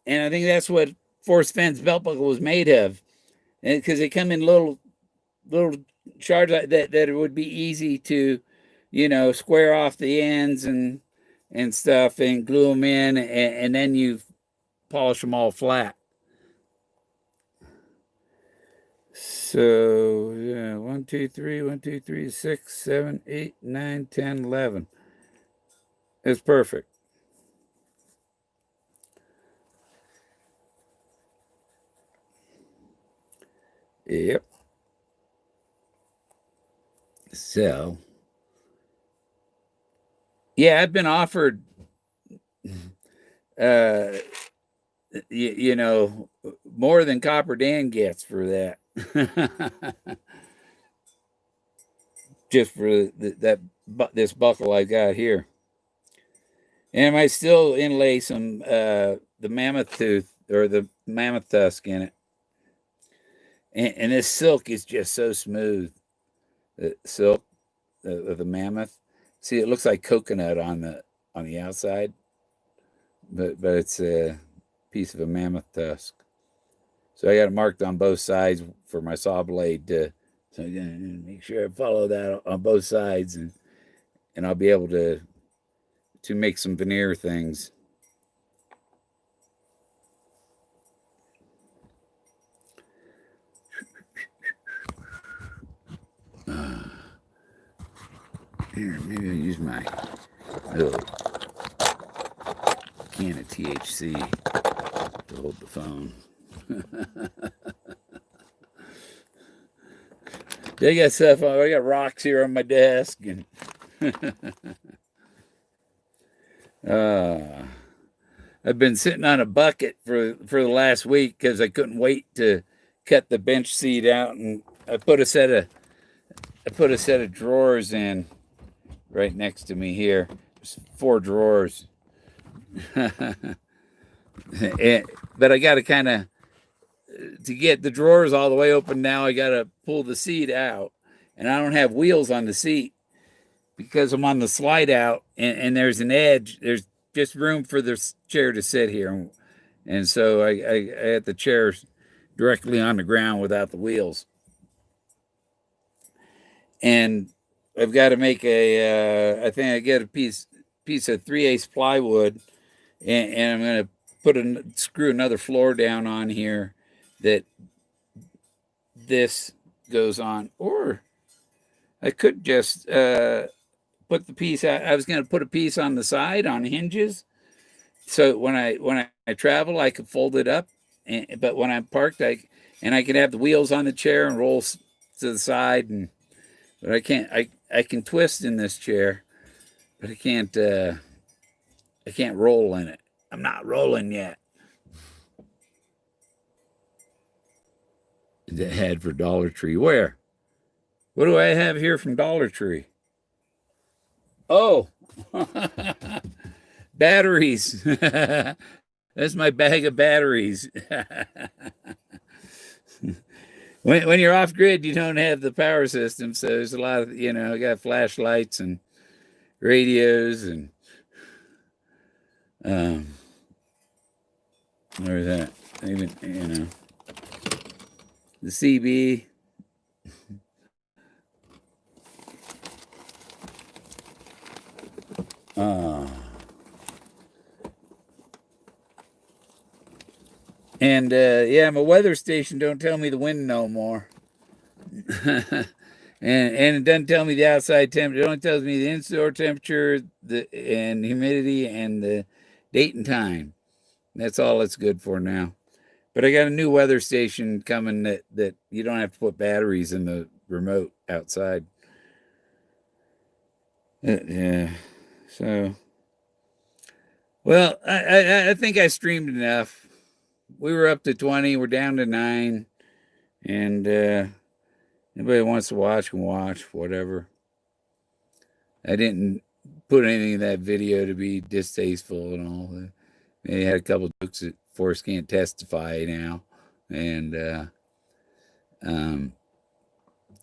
And I think that's what Forrest Fenn's belt buckle was made of. And because they come in little shards that it would be easy to, square off the ends and stuff and glue them in, and then you polish them all flat. So yeah, 1, 2, 3, 1, 2, 3, 6, 7, 8, 9, 10, 11. It's perfect. Yep. So yeah, I've been offered more than Copper Dan gets for that. Just for this buckle I got here. And I might still inlay some the mammoth tooth or the mammoth tusk in it. And this silk is just so smooth. The silk of the mammoth. See, it looks like coconut on the outside, but it's a piece of a mammoth tusk. So I got it marked on both sides for my saw blade so I'm gonna make sure I follow that on both sides, and I'll be able to make some veneer things. Here, maybe I'll use my little can of THC to hold the phone. I got stuff. I got rocks here on my desk, and I've been sitting on a bucket for the last week because I couldn't wait to cut the bench seat out, and I put a set of drawers in right next to me here. There's 4 drawers. But I got to kind of, to get the drawers all the way open now, I got to pull the seat out. And I don't have wheels on the seat because I'm on the slide out, and there's an edge. There's just room for the chair to sit here. And so I had the chair directly on the ground without the wheels. And I've got to make I think I get a piece of 3/8 plywood, and I'm going to screw another floor down on here that this goes on. Or I could just put the piece. I was going to put a piece on the side on hinges, so when I travel, I could fold it up. But when I'm parked, I can have the wheels on the chair and roll to the side. But I can't. I can twist in this chair, but I can't. I can't roll in it. I'm not rolling yet. The ad for Dollar Tree. Where? What do I have here from Dollar Tree? Oh, batteries. That's my bag of batteries. When you're off grid, you don't have the power system, so there's a lot of, I got flashlights and radios and There's that. Even, the CB. And yeah, my weather station don't tell me the wind no more. And it doesn't tell me the outside temperature. It only tells me the in-store temperature, and humidity, and the date and time. That's all it's good for now. But I got a new weather station coming that you don't have to put batteries in the remote outside. Yeah. So, well, I think I streamed enough. We were up to 20. We're down to 9. And anybody wants to watch can watch, whatever. I didn't put anything in that video to be distasteful and all. They had a couple jokes that Forrest can't testify now. And,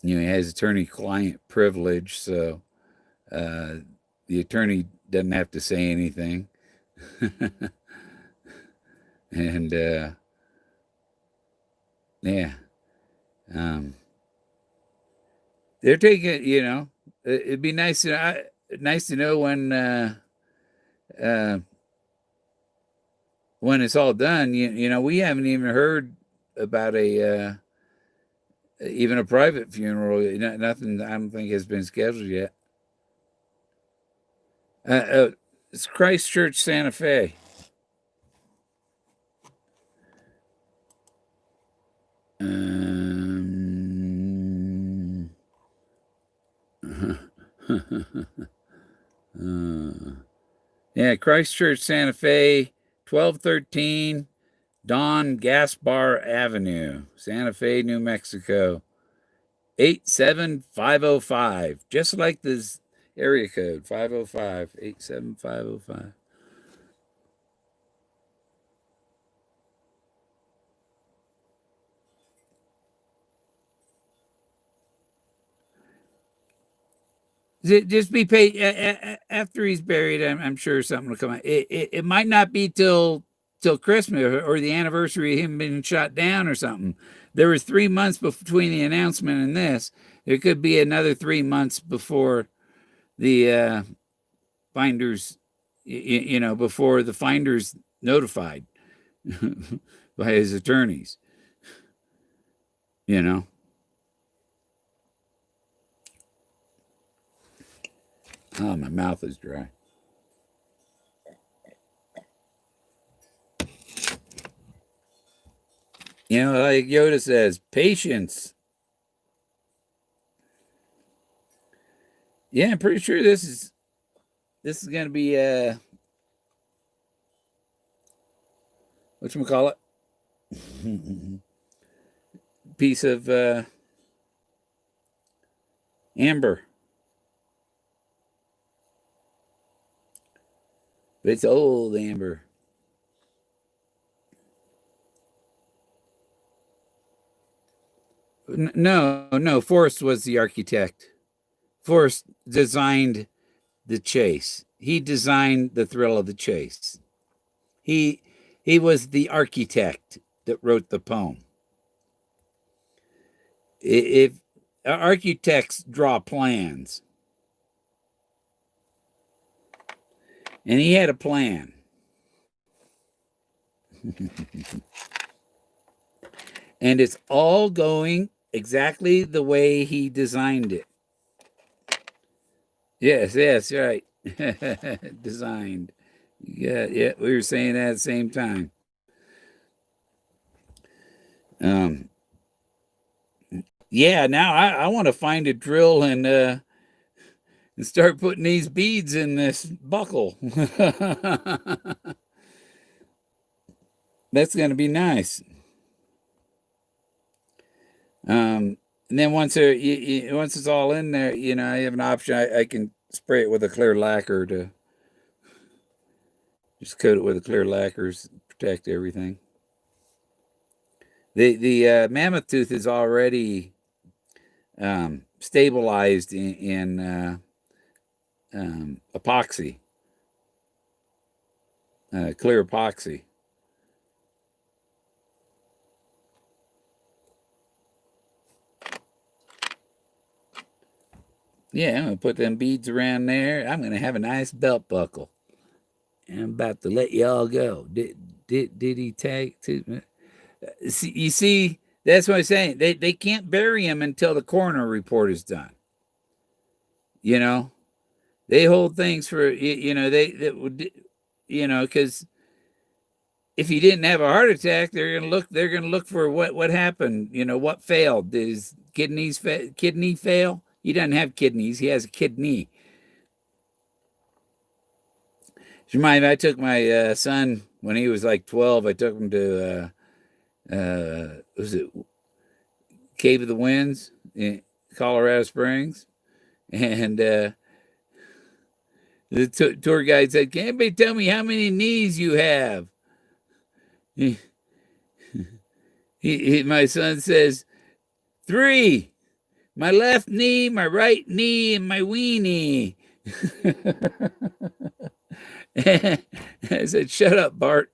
he has attorney-client privilege, so the attorney doesn't have to say anything. And, yeah. They're taking, it'd be nice to know when it's all done. We haven't even heard about even a private funeral. Nothing, I don't think, has been scheduled yet. It's Christ Church, Santa Fe. Yeah, Christ Church, Santa Fe, 1213 Don Gaspar Avenue, Santa Fe, New Mexico, 87505. Just like this area code, 505, 87505. Just be paid after he's buried. I'm sure something will come out. It might not be till Christmas or the anniversary of him being shot down or something. There was 3 months between the announcement and this. There could be another 3 months before the finders, before the finders notified by his attorneys. Oh, my mouth is dry. Like Yoda says, patience. Yeah, I'm pretty sure this is going to be whatchamacallit? Piece of amber. But it's old amber. No, Forrest was the architect. Forrest designed the chase. He designed the thrill of the chase. He was the architect that wrote the poem. If architects draw plans, and he had a plan. And it's all going exactly the way he designed it. Yes, right. Designed. Yeah, we were saying that at the same time. Yeah, now I want to find a drill and start putting these beads in this buckle. That's going to be nice. And then once it's all in there, I have an option. I can spray it with a clear lacquer to just coat it with a clear lacquer to protect everything. The mammoth tooth is already stabilized in epoxy, clear epoxy. Yeah, I'm gonna put them beads around there. I'm gonna have a nice belt buckle. And I'm about to let y'all go. Did he take to? You see, that's what I'm saying. They can't bury him until the coroner report is done. You know, they hold things for they would because if he didn't have a heart attack, they're gonna look for what happened. What failed. Did his kidney fail? He doesn't have kidneys. He has a kidney. Remind me, I took my son when he was like 12. I took him to was it Cave of the Winds in Colorado Springs, and the tour guide said, "Can anybody tell me how many knees you have?" My son says, "3. My left knee, my right knee, and my weenie." I said, "Shut up, Bart."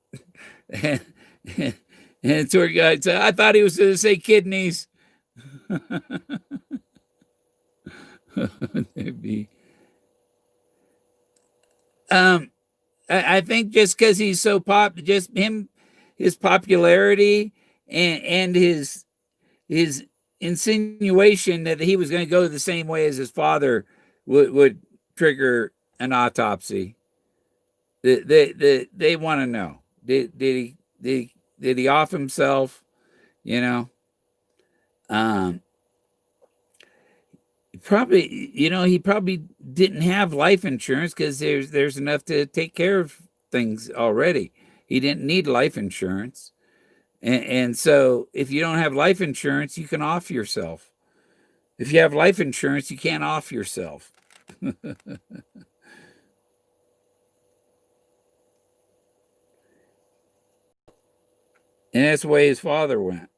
And the tour guide said, "I thought he was going to say kidneys." I think just because he's so just his popularity and his insinuation that he was going to go the same way as his father would trigger an autopsy. They want to know, did he off himself? You know, he probably didn't have life insurance because there's enough to take care of things already. He didn't need life insurance. And so if you don't have life insurance, you can off yourself. If you have life insurance, you can't off yourself. And that's the way his father went.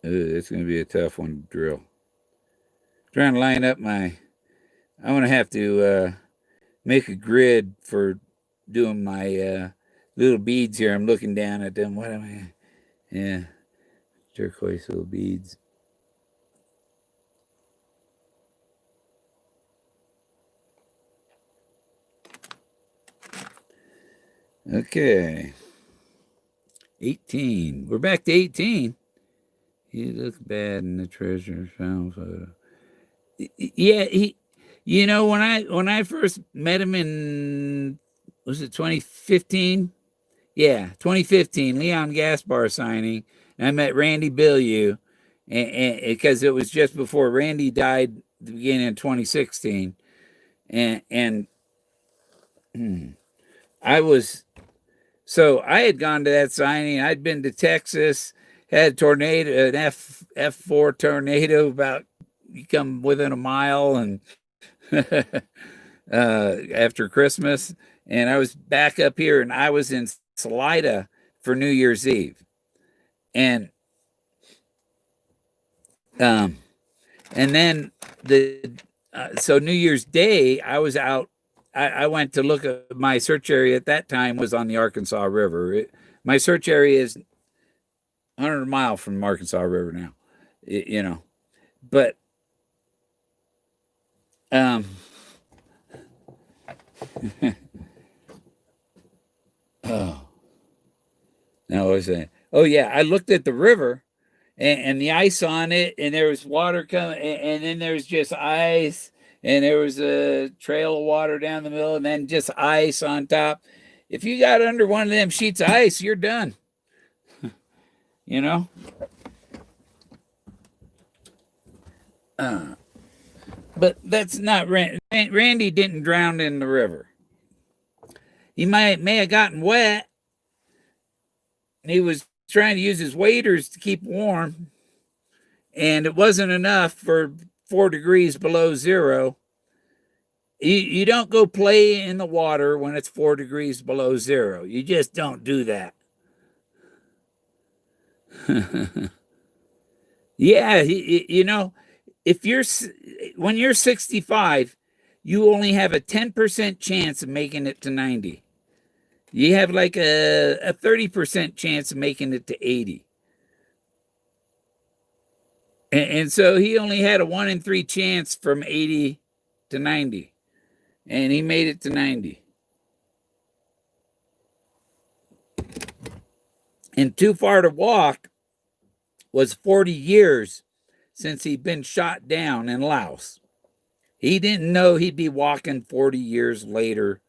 It's going to be a tough one to drill. Trying to line up I want to have to make a grid for doing my little beads here. I'm looking down at them. What am I? Yeah, turquoise little beads. Okay. 18. We're back to 18. He looks bad in the treasure found photo. Yeah, when I first met him in, was it 2015? Yeah, 2015, Leon Gaspar signing. And I met Randy Bilyeu, and because it was just before Randy died at the beginning of 2016, and I was I had gone to that signing. I'd been to Texas, had a tornado, an F4 tornado about you come within a mile, and after Christmas, and I was back up here, and I was in Salida for New Year's Eve, and and then so New Year's Day, I was out. I went to look at my search area at that time was on the Arkansas River. My search area is 100 miles from the Arkansas River now, but oh, now what was I? Oh yeah, I looked at the river and the ice on it, and there was water coming, and then there's just ice, and there was a trail of water down the middle, and then just ice on top. If you got under one of them sheets of ice, you're done. you know. But that's not Randy didn't drown in the river. He may have gotten wet. He was trying to use his waders to keep warm, and it wasn't enough for 4 degrees below zero. You don't go play in the water when it's 4 degrees below zero. You just don't do that. Yeah, if you're when you're 65, you only have a 10% chance of making it to 90. You have like a 30% chance of making it to 80. And so he only had a 1 in 3 chance from 80 to 90. And he made it to 90. And Too Far to Walk was 40 years since he'd been shot down in Laos. He didn't know he'd be walking 40 years later,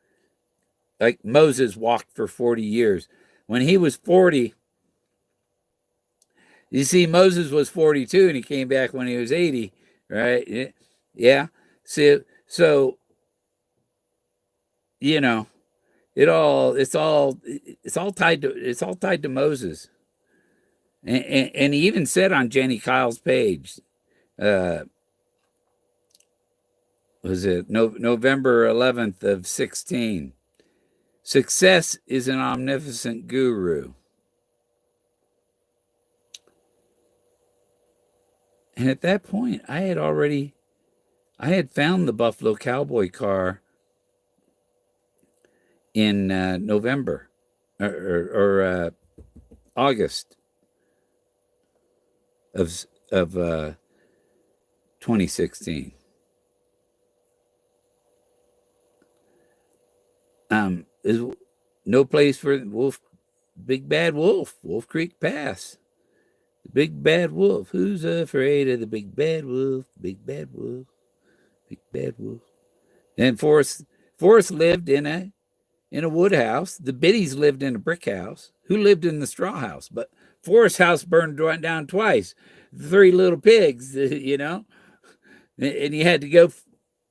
like Moses walked for 40 years. When he was 40, you see, Moses was 42 and he came back when he was 80, right? Yeah. So you know, it's all tied to Moses. And he even said on Jenny Kyle's page, uh, was it November 11th of 16? Success is an omnipotent guru. And at that point, I had found the Buffalo Cowboy car in November or August of 2016. Is no place for Wolf, Big Bad Wolf, Wolf Creek Pass. The Big Bad Wolf. Who's afraid of the Big Bad Wolf? Big Bad Wolf. Big Bad Wolf. And Forrest lived in a wood house. The Biddies lived in a brick house. Who lived in the straw house? But Forrest's house burned down twice. The 3 little pigs, you know. And you had to go.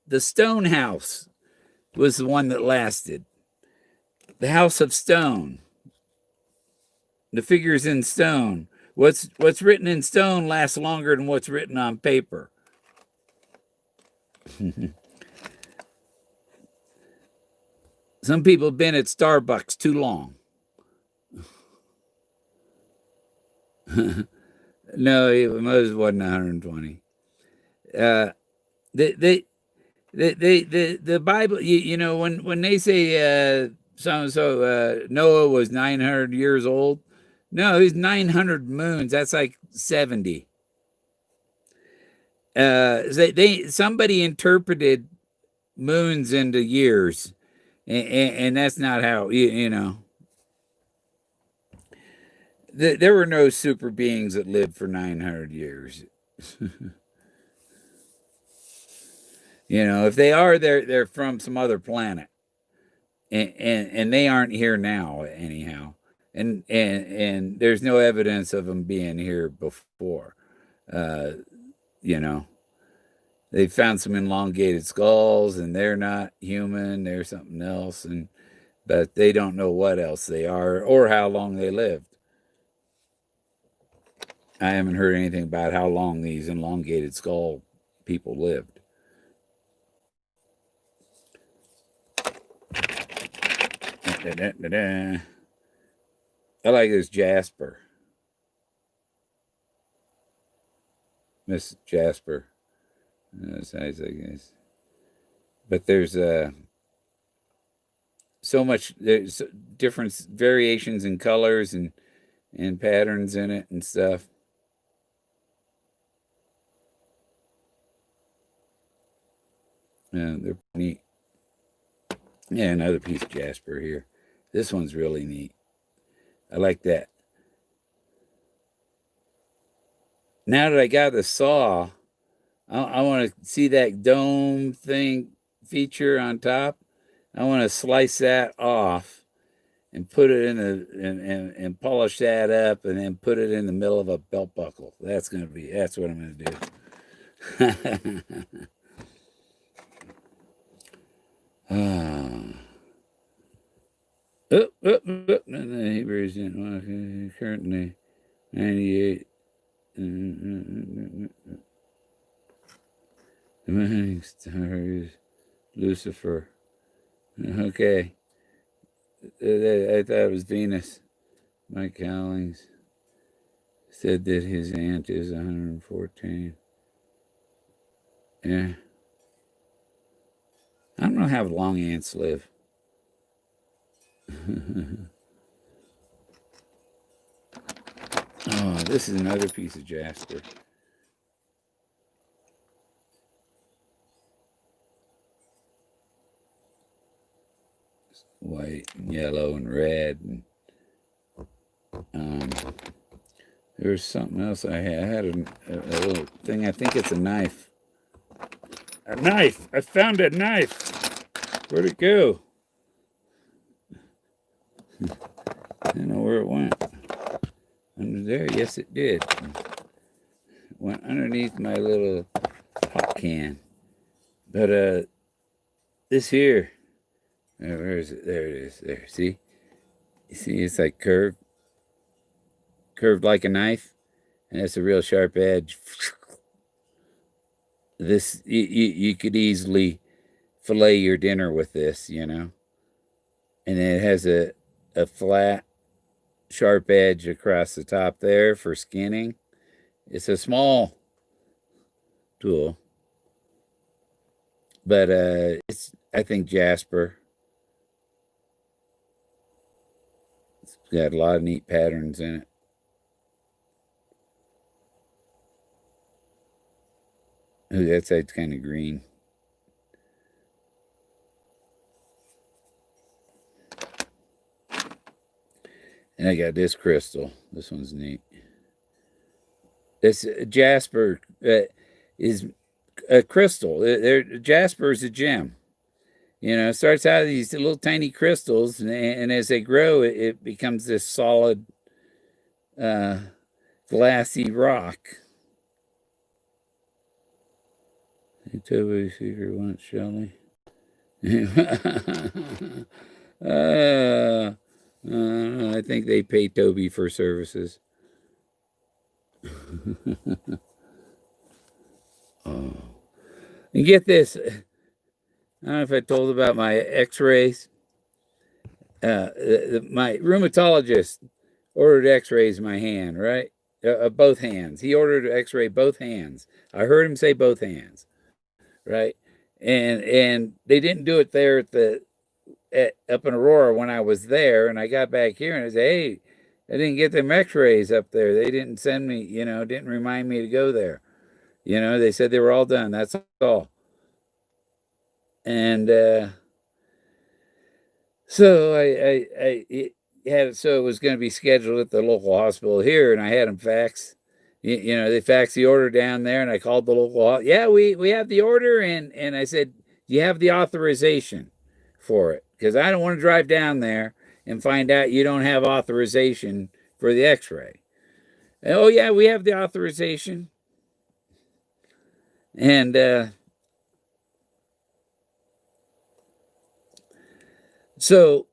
The stone house was the one that lasted. The house of stone. The figures in stone. What's written in stone lasts longer than what's written on paper. Some people have been at Starbucks too long. No, Moses wasn't 120. The Bible, you know, when they say so Noah was 900 years old, no, he's 900 moons. That's like 70. Somebody interpreted moons into years, and that's not how you know. There were no super beings that lived for 900 years. You know, if they are, they're from some other planet, and they aren't here now anyhow. And there's no evidence of them being here before. You know, they found some elongated skulls, and they're not human. They're something else, but they don't know what else they are or how long they lived. I haven't heard anything about how long these elongated skull people lived. I like this Jasper. Miss Jasper. Size, I guess. But there's so much, there's different variations in colors and patterns in it and stuff. Yeah, they're neat. Yeah, another piece of Jasper here. This one's really neat. I like that. Now that I got the saw, I want to see that dome thing feature on top. I want to slice that off and put it in and polish that up and then put it in the middle of a belt buckle. That's what I'm going to do. Hebrews currently 98. Stars, Lucifer. Okay. I thought it was Venus. Mike Howlings said that his aunt is 114. Yeah. I don't know how long ants live. Oh, this is another piece of jasper. White and yellow and red. And there's something else I had. I had a little thing. I think it's a knife. A knife! I found a knife! Where'd it go? I don't know where it went. Under there? Yes, it did. It went underneath my little pop can. But this here. Where is it? There it is. There. See? You see, it's like curved like a knife, and it's a real sharp edge. This you could easily fillet your dinner with this, you know. And it has a flat, sharp edge across the top there for skinning. It's a small tool, but it's, I think, jasper. It's got a lot of neat patterns in it. Ooh, that side's kind of green. And I got this crystal. This one's neat. This jasper is a crystal. Jasper is a gem. You know, it starts out of these little tiny crystals, and as they grow, it becomes this solid, glassy rock. Toby Seeker once, Shelley. I think they pay Toby for services. Oh. And get this. I don't know if I told about my x-rays. My rheumatologist ordered x-rays in my hand, right? Both hands. He ordered an x-ray both hands. I heard him say both hands, right? And they didn't do it there up in Aurora when I was there, and I got back here and I said, hey, I didn't get them x-rays up there. They didn't send me, didn't remind me to go there. They said they were all done. That's all. And so I had it so it was going to be scheduled at the local hospital here, and I had them fax. They faxed the order down there, and I called the local. Yeah, we have the order, and I said, do you have the authorization for it? Because I don't want to drive down there and find out you don't have authorization for the x-ray. And, oh, yeah, we have the authorization. And so,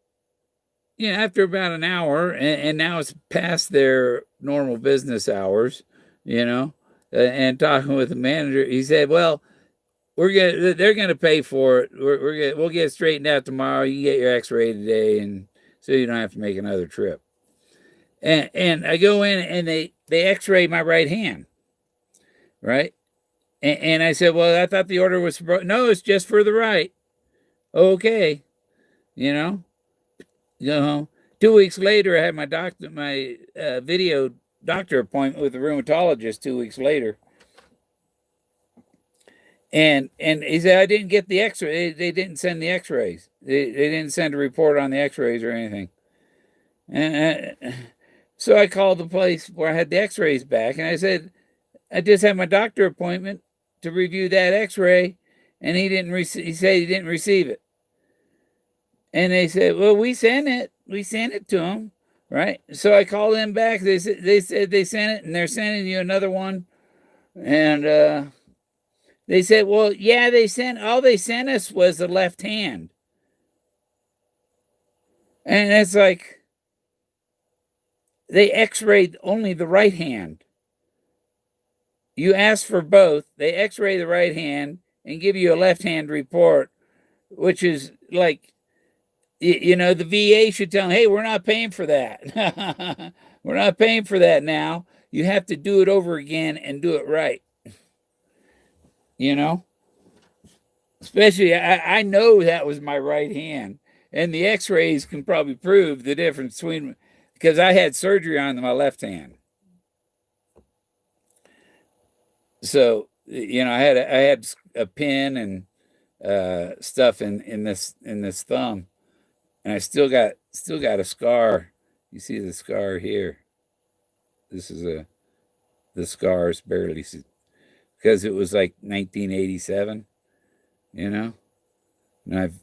after about an hour, and now it's past their normal business hours, and talking with the manager, he said, well, they're gonna pay for it. We'll get it straightened out tomorrow. You can get your x-ray today, and so you don't have to make another trip. And I go in, and they x-ray my right hand, right? And I said, well, I thought the order was no, it's just for the right. Okay, 2 weeks later, I had my video doctor appointment with the rheumatologist 2 weeks later. And he said, I didn't get the x-ray. They didn't send the x-rays. They didn't send a report on the x-rays or anything. And so I called the place where I had the x-rays back, and I said, I just had my doctor appointment to review that x-ray, and he said he didn't receive it. And they said, well, we sent it to him, right? So I called them back. They said they sent it, and they're sending you another one. And they said, well, yeah, all they sent us was the left hand. And it's like, they x-rayed only the right hand. You ask for both, they x-ray the right hand and give you a left hand report, which is like, the VA should tell them, hey, we're not paying for that. We're not paying for that now. You have to do it over again and do it right. Especially, I know that was my right hand, and the X-rays can probably prove the difference between, because I had surgery on my left hand. So I had a pin and stuff in this thumb, and I still got a scar. You see the scar here. This is the scars barely because it was like 1987, you know, and I've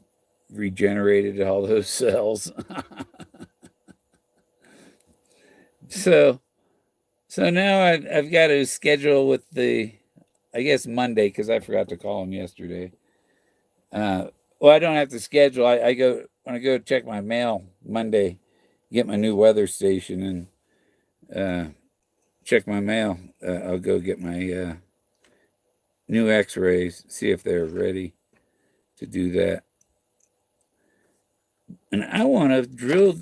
regenerated all those cells. so so now I've got to schedule with I guess Monday because I forgot to call him yesterday. Uh, well, I don't have to schedule. I go when I go check my mail Monday, get my new weather station and check my mail. I'll go get my new X-rays, see if they're ready to do that. And I want to drill.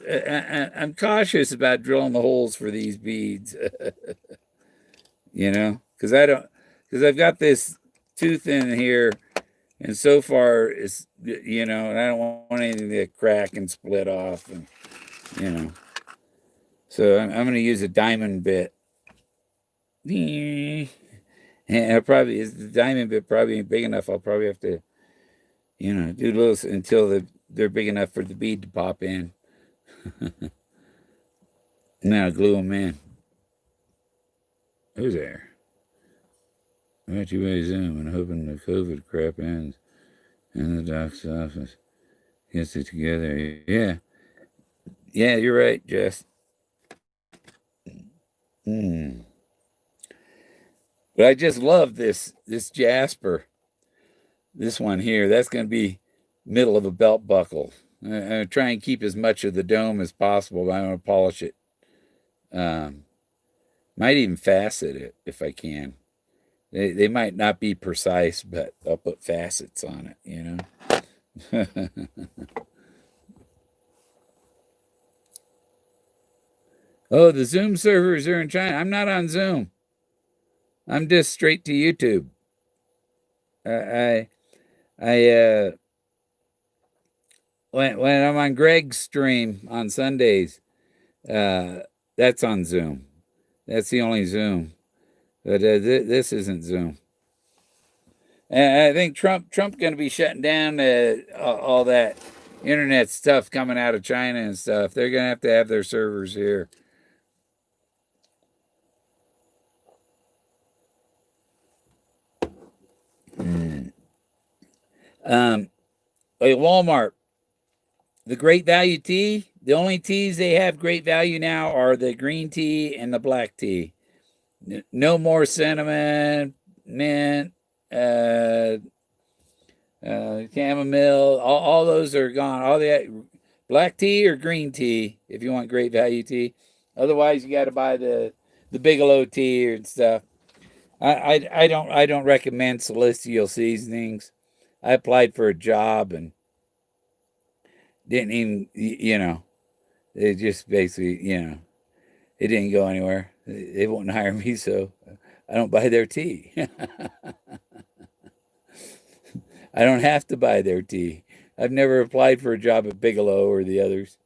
I'm cautious about drilling the holes for these beads, because because I've got this tooth in here, and so far and I don't want anything to crack and split off, and you know, so I'm going to use a diamond bit. And if the diamond bit probably ain't big enough, I'll probably have to, do those until they're big enough for the bead to pop in. Now glue them in. Who's there? I bet you by Zoom and hoping the COVID crap ends and the doc's office gets it together. Yeah. Yeah, you're right, Jess. But I just love this Jasper. This one here. That's going to be middle of a belt buckle. I try and keep as much of the dome as possible, but I'm going to polish it. Might even facet it if I can. They might not be precise, but I'll put facets on it, Oh, the Zoom servers are in China. I'm not on Zoom. I'm just straight to YouTube. I when I'm on Greg's stream on Sundays, uh, that's on Zoom. That's the only Zoom. But this isn't Zoom. And I think Trump going to be shutting down all that internet stuff coming out of China and stuff. They're going to have their servers here. Like Walmart, the Great Value tea. The only teas they have great value now are the green tea and the black tea. No more cinnamon, mint, chamomile. All those are gone. All the black tea or green tea if you want great value tea. Otherwise, you got to buy the Bigelow tea and stuff. I don't recommend celestial seasonings. I applied for a job and didn't even they just basically it didn't go anywhere. They won't hire me, so I don't buy their tea. I don't have to buy their tea. I've never applied for a job at Bigelow or the others.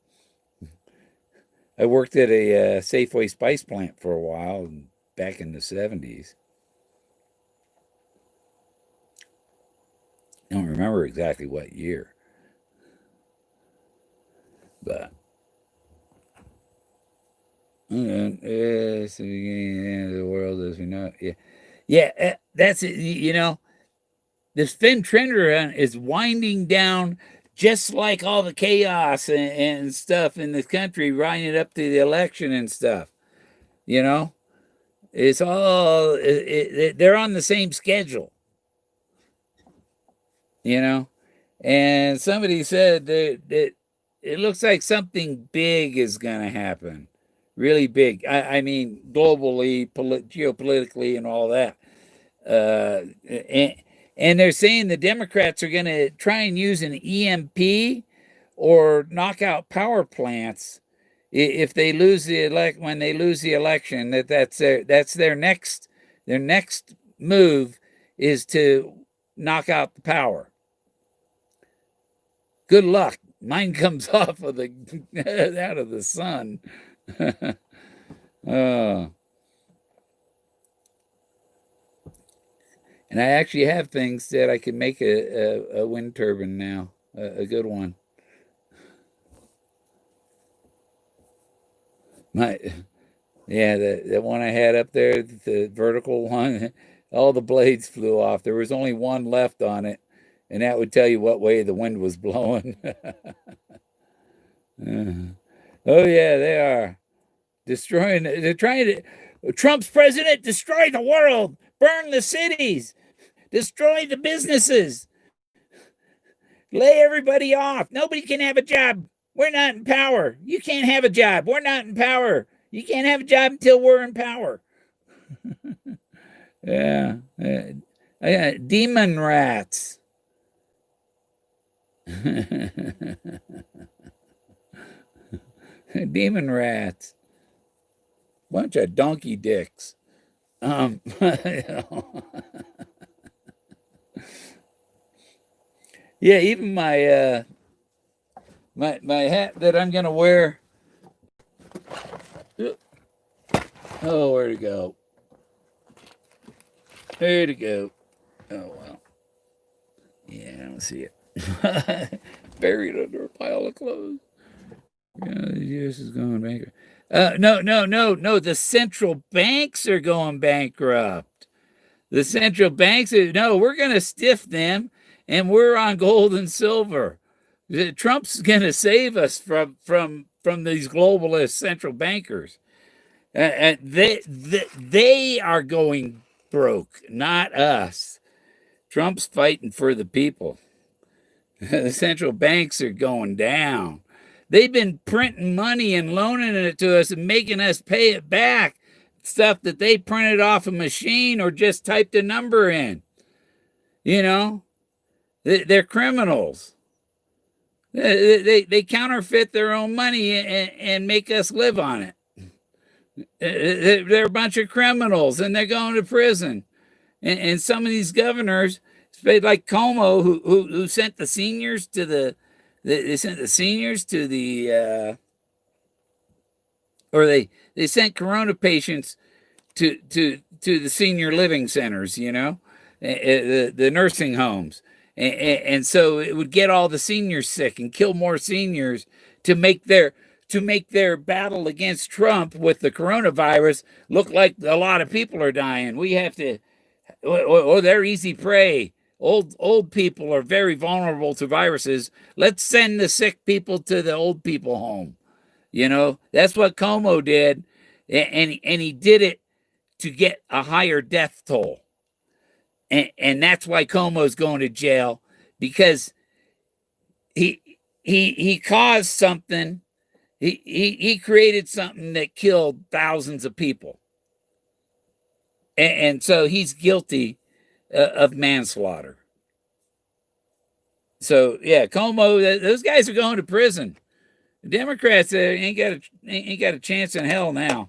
I worked at a Safeway spice plant for a while back in the 70s. I don't remember exactly what year, but it's the beginning of the world as we know it. Yeah, that's it. This Fenn trend run is winding down just like all the chaos and stuff in this country, riding up to the election and stuff. It's all they're on the same schedule. And somebody said that it looks like something big is going to happen, really big. I mean, globally, geopolitically, and all that. And they're saying the Democrats are going to try and use an EMP or knock out power plants if they lose when they lose the election. That's their next move is to knock out the power. Good luck. Mine comes off of the out of the sun. Oh. And I actually have things that I can make a wind turbine now, a good one. The one I had up there, the vertical one, all the blades flew off. There was only one left on it, and that would tell you what way the wind was blowing. Oh yeah, they are destroying. They're trying to. Trump's president, destroy the world, burn the cities, destroy the businesses, lay everybody off. Nobody can have a job. We're not in power. You can't have a job. We're not in power. You can't have a job until we're in power. Yeah. Demon rats. Demon rats. Bunch of donkey dicks. Yeah, even my my hat that I'm gonna wear. Oh, where'd it go? Where'd it go? Oh well. Yeah, I don't see it. Buried under a pile of clothes. Yeah, the U.S. is going bankrupt. No. The central banks are going bankrupt. The central banks no, we're going to stiff them, and we're on gold and silver. Trump's going to save us from these globalist central bankers. They are going broke, not us. Trump's fighting for the people. The central banks are going down. They've been printing money and loaning it to us and making us pay it back. Stuff that they printed off a machine or just typed a number in. You know, they're criminals. They counterfeit their own money and make us live on it. They're a bunch of criminals and they're going to prison. And some of these governors, like Como, who sent the seniors to they sent the seniors to the or they sent corona patients to the senior living centers, you know, the nursing homes, and so it would get all the seniors sick and kill more seniors to make their battle against Trump with the coronavirus look like a lot of people are dying. We have to, or they're easy prey. Old people are very vulnerable to viruses. Let's send the sick people to the old people home. You know, that's what Como did, and he did it to get a higher death toll. And that's why Como's going to jail, because he caused something. He created something that killed thousands of people. And so he's guilty of manslaughter. So yeah, Como, those guys are going to prison. The Democrats ain't got a chance in hell now.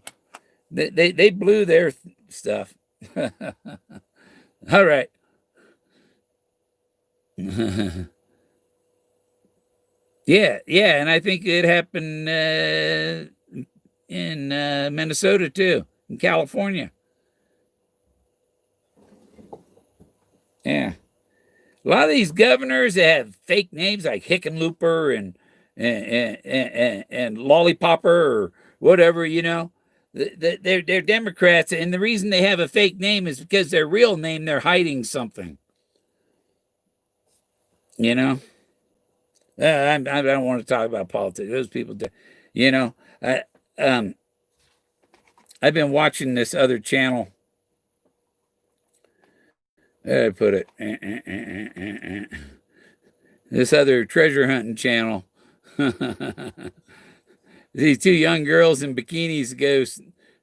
They blew their stuff. All right. Yeah, and I think it happened in Minnesota too, in California. Yeah, a lot of these governors that have fake names like Hickenlooper and Lollipopper or whatever, you know, they're Democrats, and the reason they have a fake name is because their real name they're hiding something. You know, I don't want to talk about politics. Those people, you know, I've been watching this other channel. I put it. This other treasure hunting channel. These two young girls in bikinis go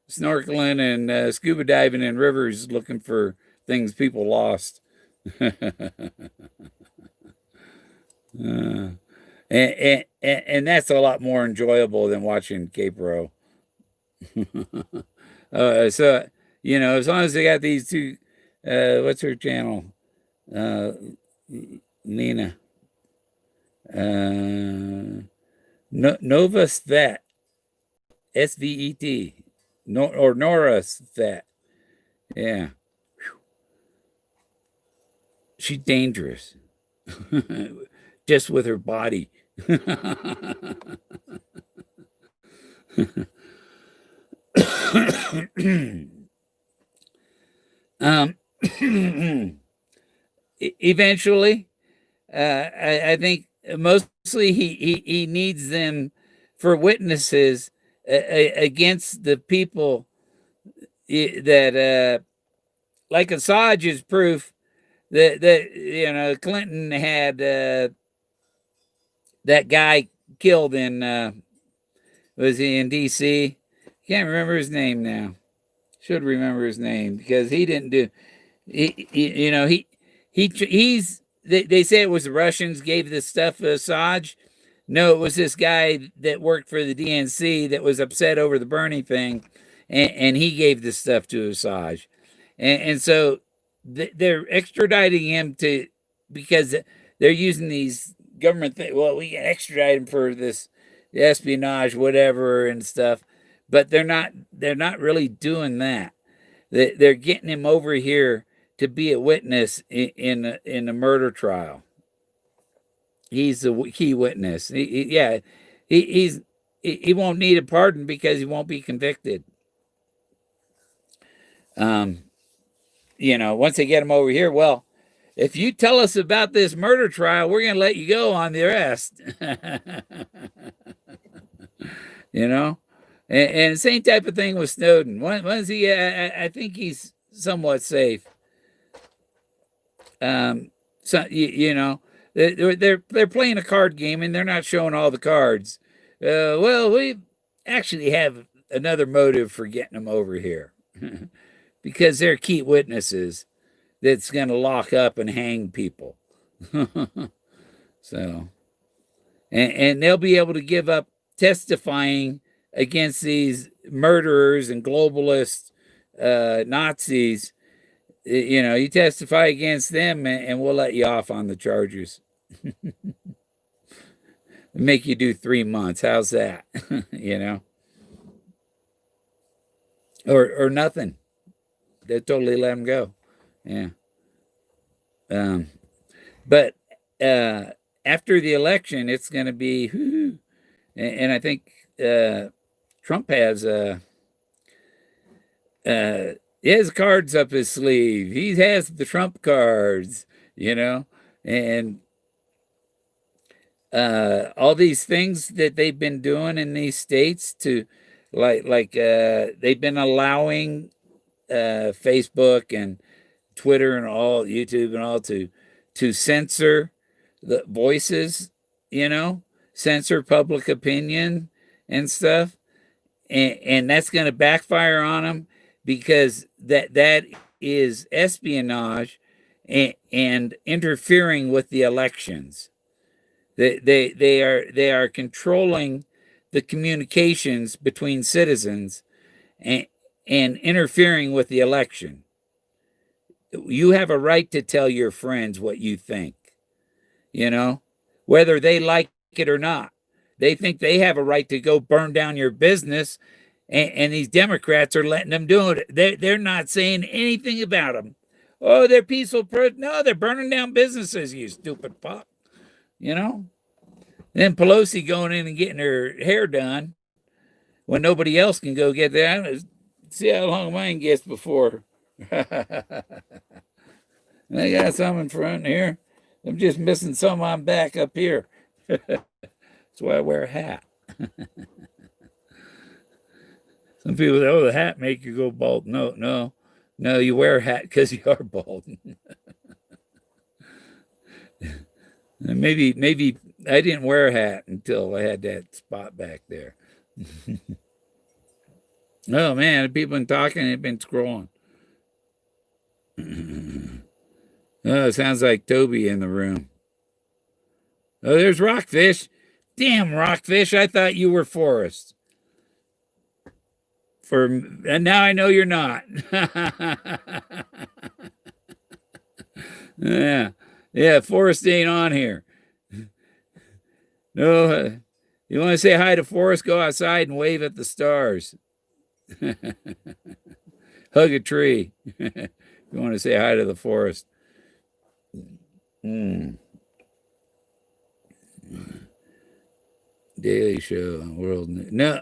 snorkeling and scuba diving in rivers looking for things people lost. And that's a lot more enjoyable than watching Cape Row. So, you know, as long as they got these two, what's her channel? Uh, Lena. Nova Svet. Svet. No, or Nora Svet. Yeah. She's dangerous. Just with her body. um, eventually, I think mostly he needs them for witnesses against the people that like Assange is proof that Clinton had that guy killed in was he in D.C.? Can't remember his name now. Should remember his name because he didn't do. He's. They say it was the Russians gave this stuff to Assange. No, it was this guy that worked for the DNC that was upset over the Bernie thing, and he gave this stuff to Assange, and so they're extraditing him to because they're using these government things. Well, we can extradite him for this espionage, whatever, and stuff, but they're not really doing that. They're getting him over here to be a witness in a murder trial. He's the key witness. He won't need a pardon because he won't be convicted. Once they get him over here, well, if you tell us about this murder trial, we're going to let you go on the arrest. And same type of thing with Snowden. Once he, I think he's somewhat safe. They're playing a card game and they're not showing all the cards. Well, we actually have another motive for getting them over here because they're key witnesses that's going to lock up and hang people. So, and they'll be able to give up testifying against these murderers and globalist Nazis. You testify against them and we'll let you off on the charges. Make you do 3 months. How's that? Or nothing. They totally let them go. Yeah. But after the election, it's going to be, and I think Trump has his cards up his sleeve. He has the Trump cards, and all these things that they've been doing in these states to, like they've been allowing Facebook and Twitter and all YouTube and all to censor the voices, censor public opinion and stuff, and that's going to backfire on them because that is espionage and interfering with the elections. They are controlling the communications between citizens and interfering with the election. You have a right to tell your friends what you think, whether they like it or not. They think they have a right to go burn down your business, and these Democrats are letting them do it. They're not saying anything about them. Oh, they're peaceful. No, they're burning down businesses, you stupid fuck. Then Pelosi going in and getting her hair done when nobody else can go get that. See how long mine gets before. I got some in front here. I'm just missing some on back up here. That's why I wear a hat. Some people say, "Oh, the hat make you go bald." No, you wear a hat because you are bald. Maybe I didn't wear a hat until I had that spot back there. Oh man, people been talking and been scrolling. Oh, it sounds like Toby in the room. Oh, there's Rockfish. Damn, Rockfish, I thought you were Forrest. And now I know you're not. Yeah. Yeah, Forrest ain't on here. No, you want to say hi to Forrest? Go outside and wave at the stars. Hug a tree. You want to say hi to the forest. Hmm. Daily Show, World News. No,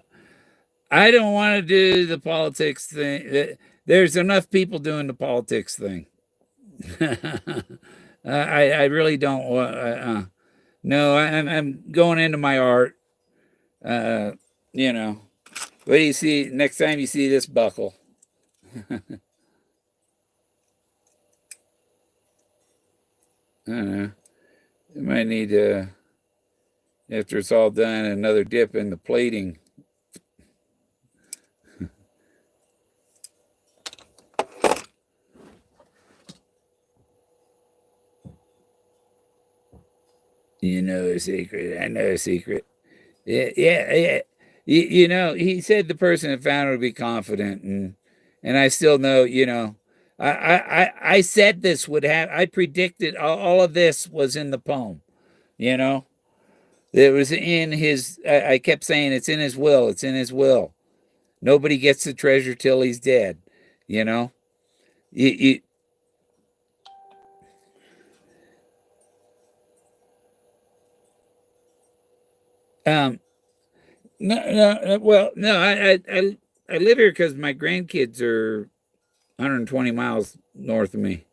I don't want to do the politics thing. There's enough people doing the politics thing. I really don't want. No, I'm going into my art. Uh, you know. What do you see next time you see this buckle? I don't know. You might need to, after it's all done, another dip in the plating. You know a secret. I know a secret. Yeah, yeah, yeah. You know, he said the person that found it would be confident, and I still know. You know, I said this would have. I predicted all of this was in the poem. You know, it was in his. I kept saying it's in his will. It's in his will. Nobody gets the treasure till he's dead. You know. You, um. No, no. Well, no. I live here because my grandkids are 120 miles north of me.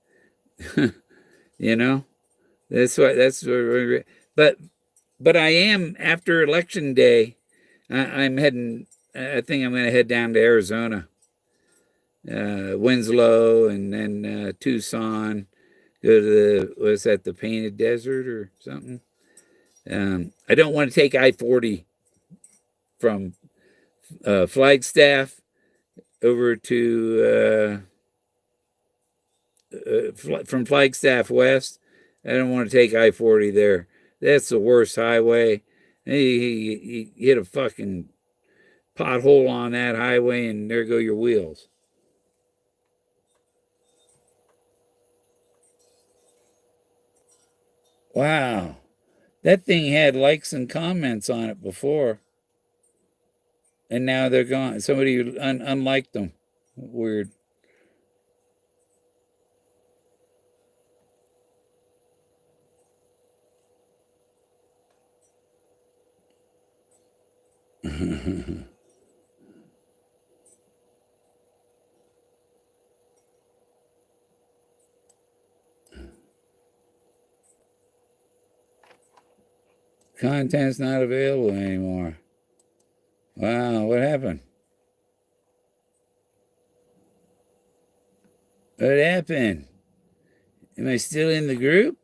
You know. That's what. But but I am after election day. I'm heading. I think I'm going to head down to Arizona, Winslow, and then Tucson. Go to the what's that? The Painted Desert or something. I don't want to take I-40 from Flagstaff over to from Flagstaff west. I don't want to take I-40 there. That's the worst highway. He hit a fucking pothole on that highway, and there go your wheels. Wow, that thing had likes and comments on it before, and now they're gone. Somebody unliked them. Weird. Content's not available anymore. Wow, what happened? What happened? Am I still in the group?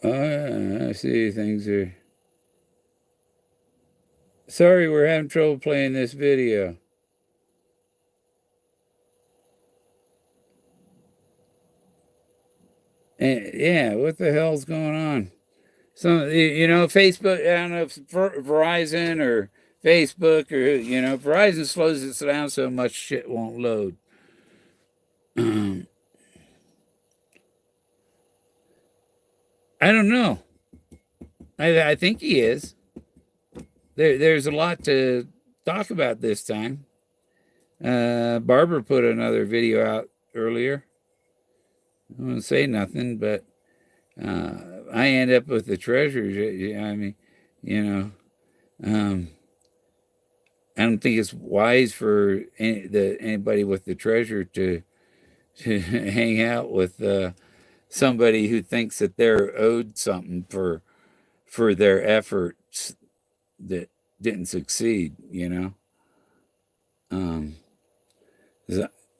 Oh, I see. Things are. Sorry, we're having trouble playing this video. And yeah, what the hell's going on? Some, you know, Facebook. I don't know if it's Verizon or Facebook or Verizon slows it down so much shit won't load. I don't know. I think he is. There's a lot to talk about this time. Barbara put another video out earlier. I won't say nothing, but I end up with the treasures. I mean, you know, um, I don't think it's wise for anybody with the treasure to hang out with somebody who thinks that they're owed something for their efforts that didn't succeed. Um,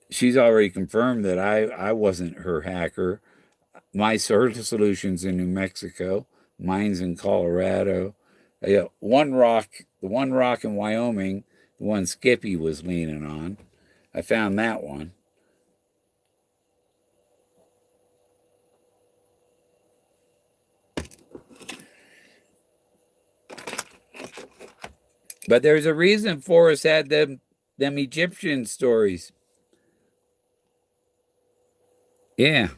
she's already confirmed that I wasn't her hacker. My search solution's in New Mexico. Mine's in Colorado. The one rock in Wyoming, the one Skippy was leaning on. I found that one. But there's a reason Forrest had them Egyptian stories. Yeah.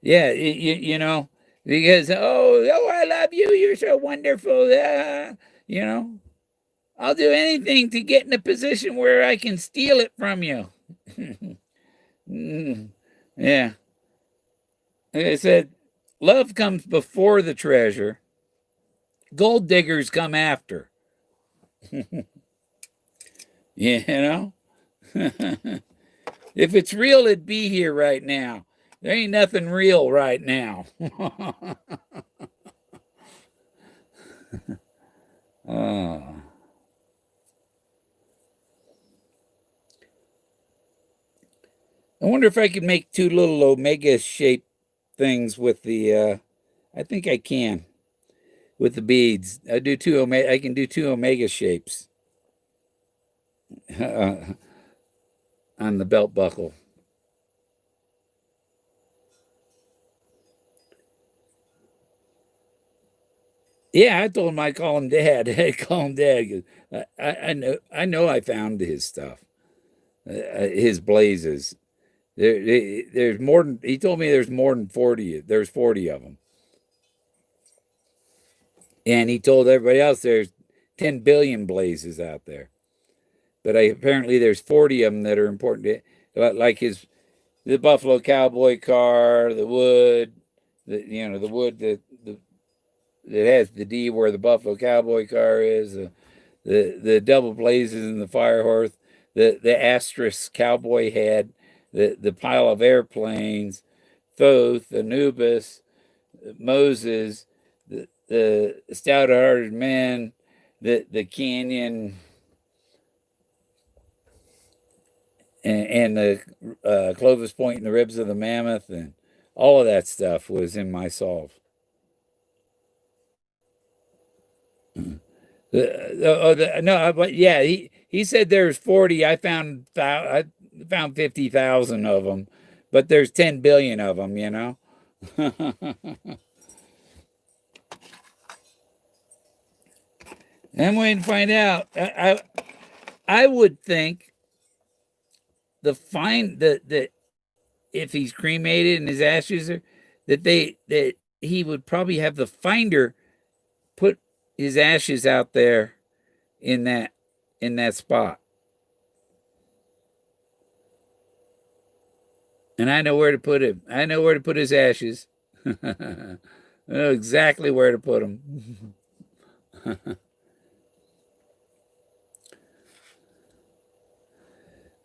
Yeah, you know, because oh, I love you. You're so wonderful. You know, I'll do anything to get in a position where I can steal it from you. Mm, yeah. Like I said, love comes before the treasure. Gold diggers come after. You know? If it's real, it'd be here right now. There ain't nothing real right now. Oh. I wonder if I could make two little omega shaped things with the I think I can with the beads. I can do two omega shapes on the belt buckle. Yeah, I told him I call him Dad. I call him Dad. 'Cause I know I found his stuff, his blazes. There's more than he told me. There's more than 40. There's 40 of them, and he told everybody else there's 10 billion blazes out there. But apparently there's 40 of them that are important. Like the Buffalo Cowboy car, the wood, the wood that has the D where the Buffalo Cowboy car is, the double blazes in the fire horse, the asterisk cowboy head, the pile of airplanes, Thoth, Anubis, Moses, the stout-hearted men, the canyon, and the Clovis Point and the ribs of the mammoth, and all of that stuff was in my solve. No, but yeah, he said there's 40. I found 50,000 of them, but there's 10 billion of them. You know. I'm waiting to find out. I would think the if he's cremated and his ashes are that he would probably have the finder put his ashes out there in that spot. And I know where to put him. I know where to put his ashes. I know exactly where to put them.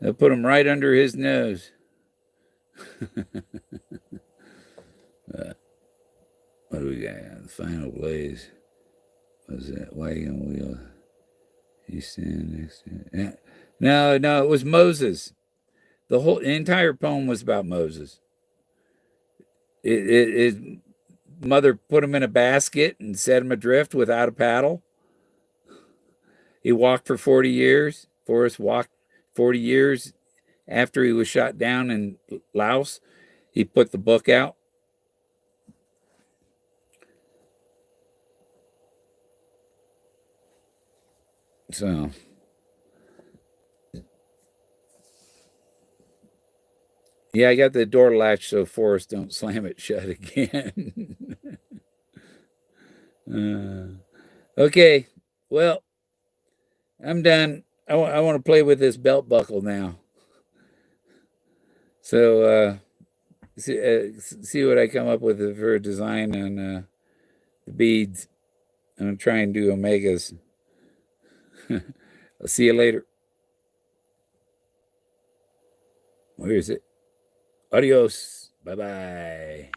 I'll put them right under his nose. What do we got? The final blaze. Was that wagon wheel? He's standing next to it. Yeah. No, it was Moses. The entire poem was about Moses. His mother put him in a basket and set him adrift without a paddle. He walked for 40 years. Forrest walked 40 years after he was shot down in Laos. He put the book out. So, yeah, I got the door latch so Forrest don't slam it shut again. Okay, well, I'm done. I want to play with this belt buckle now. So, see what I come up with for a design on the beads. I'm going to try and do omegas. I'll see you later. Where is it? Adios. Bye bye.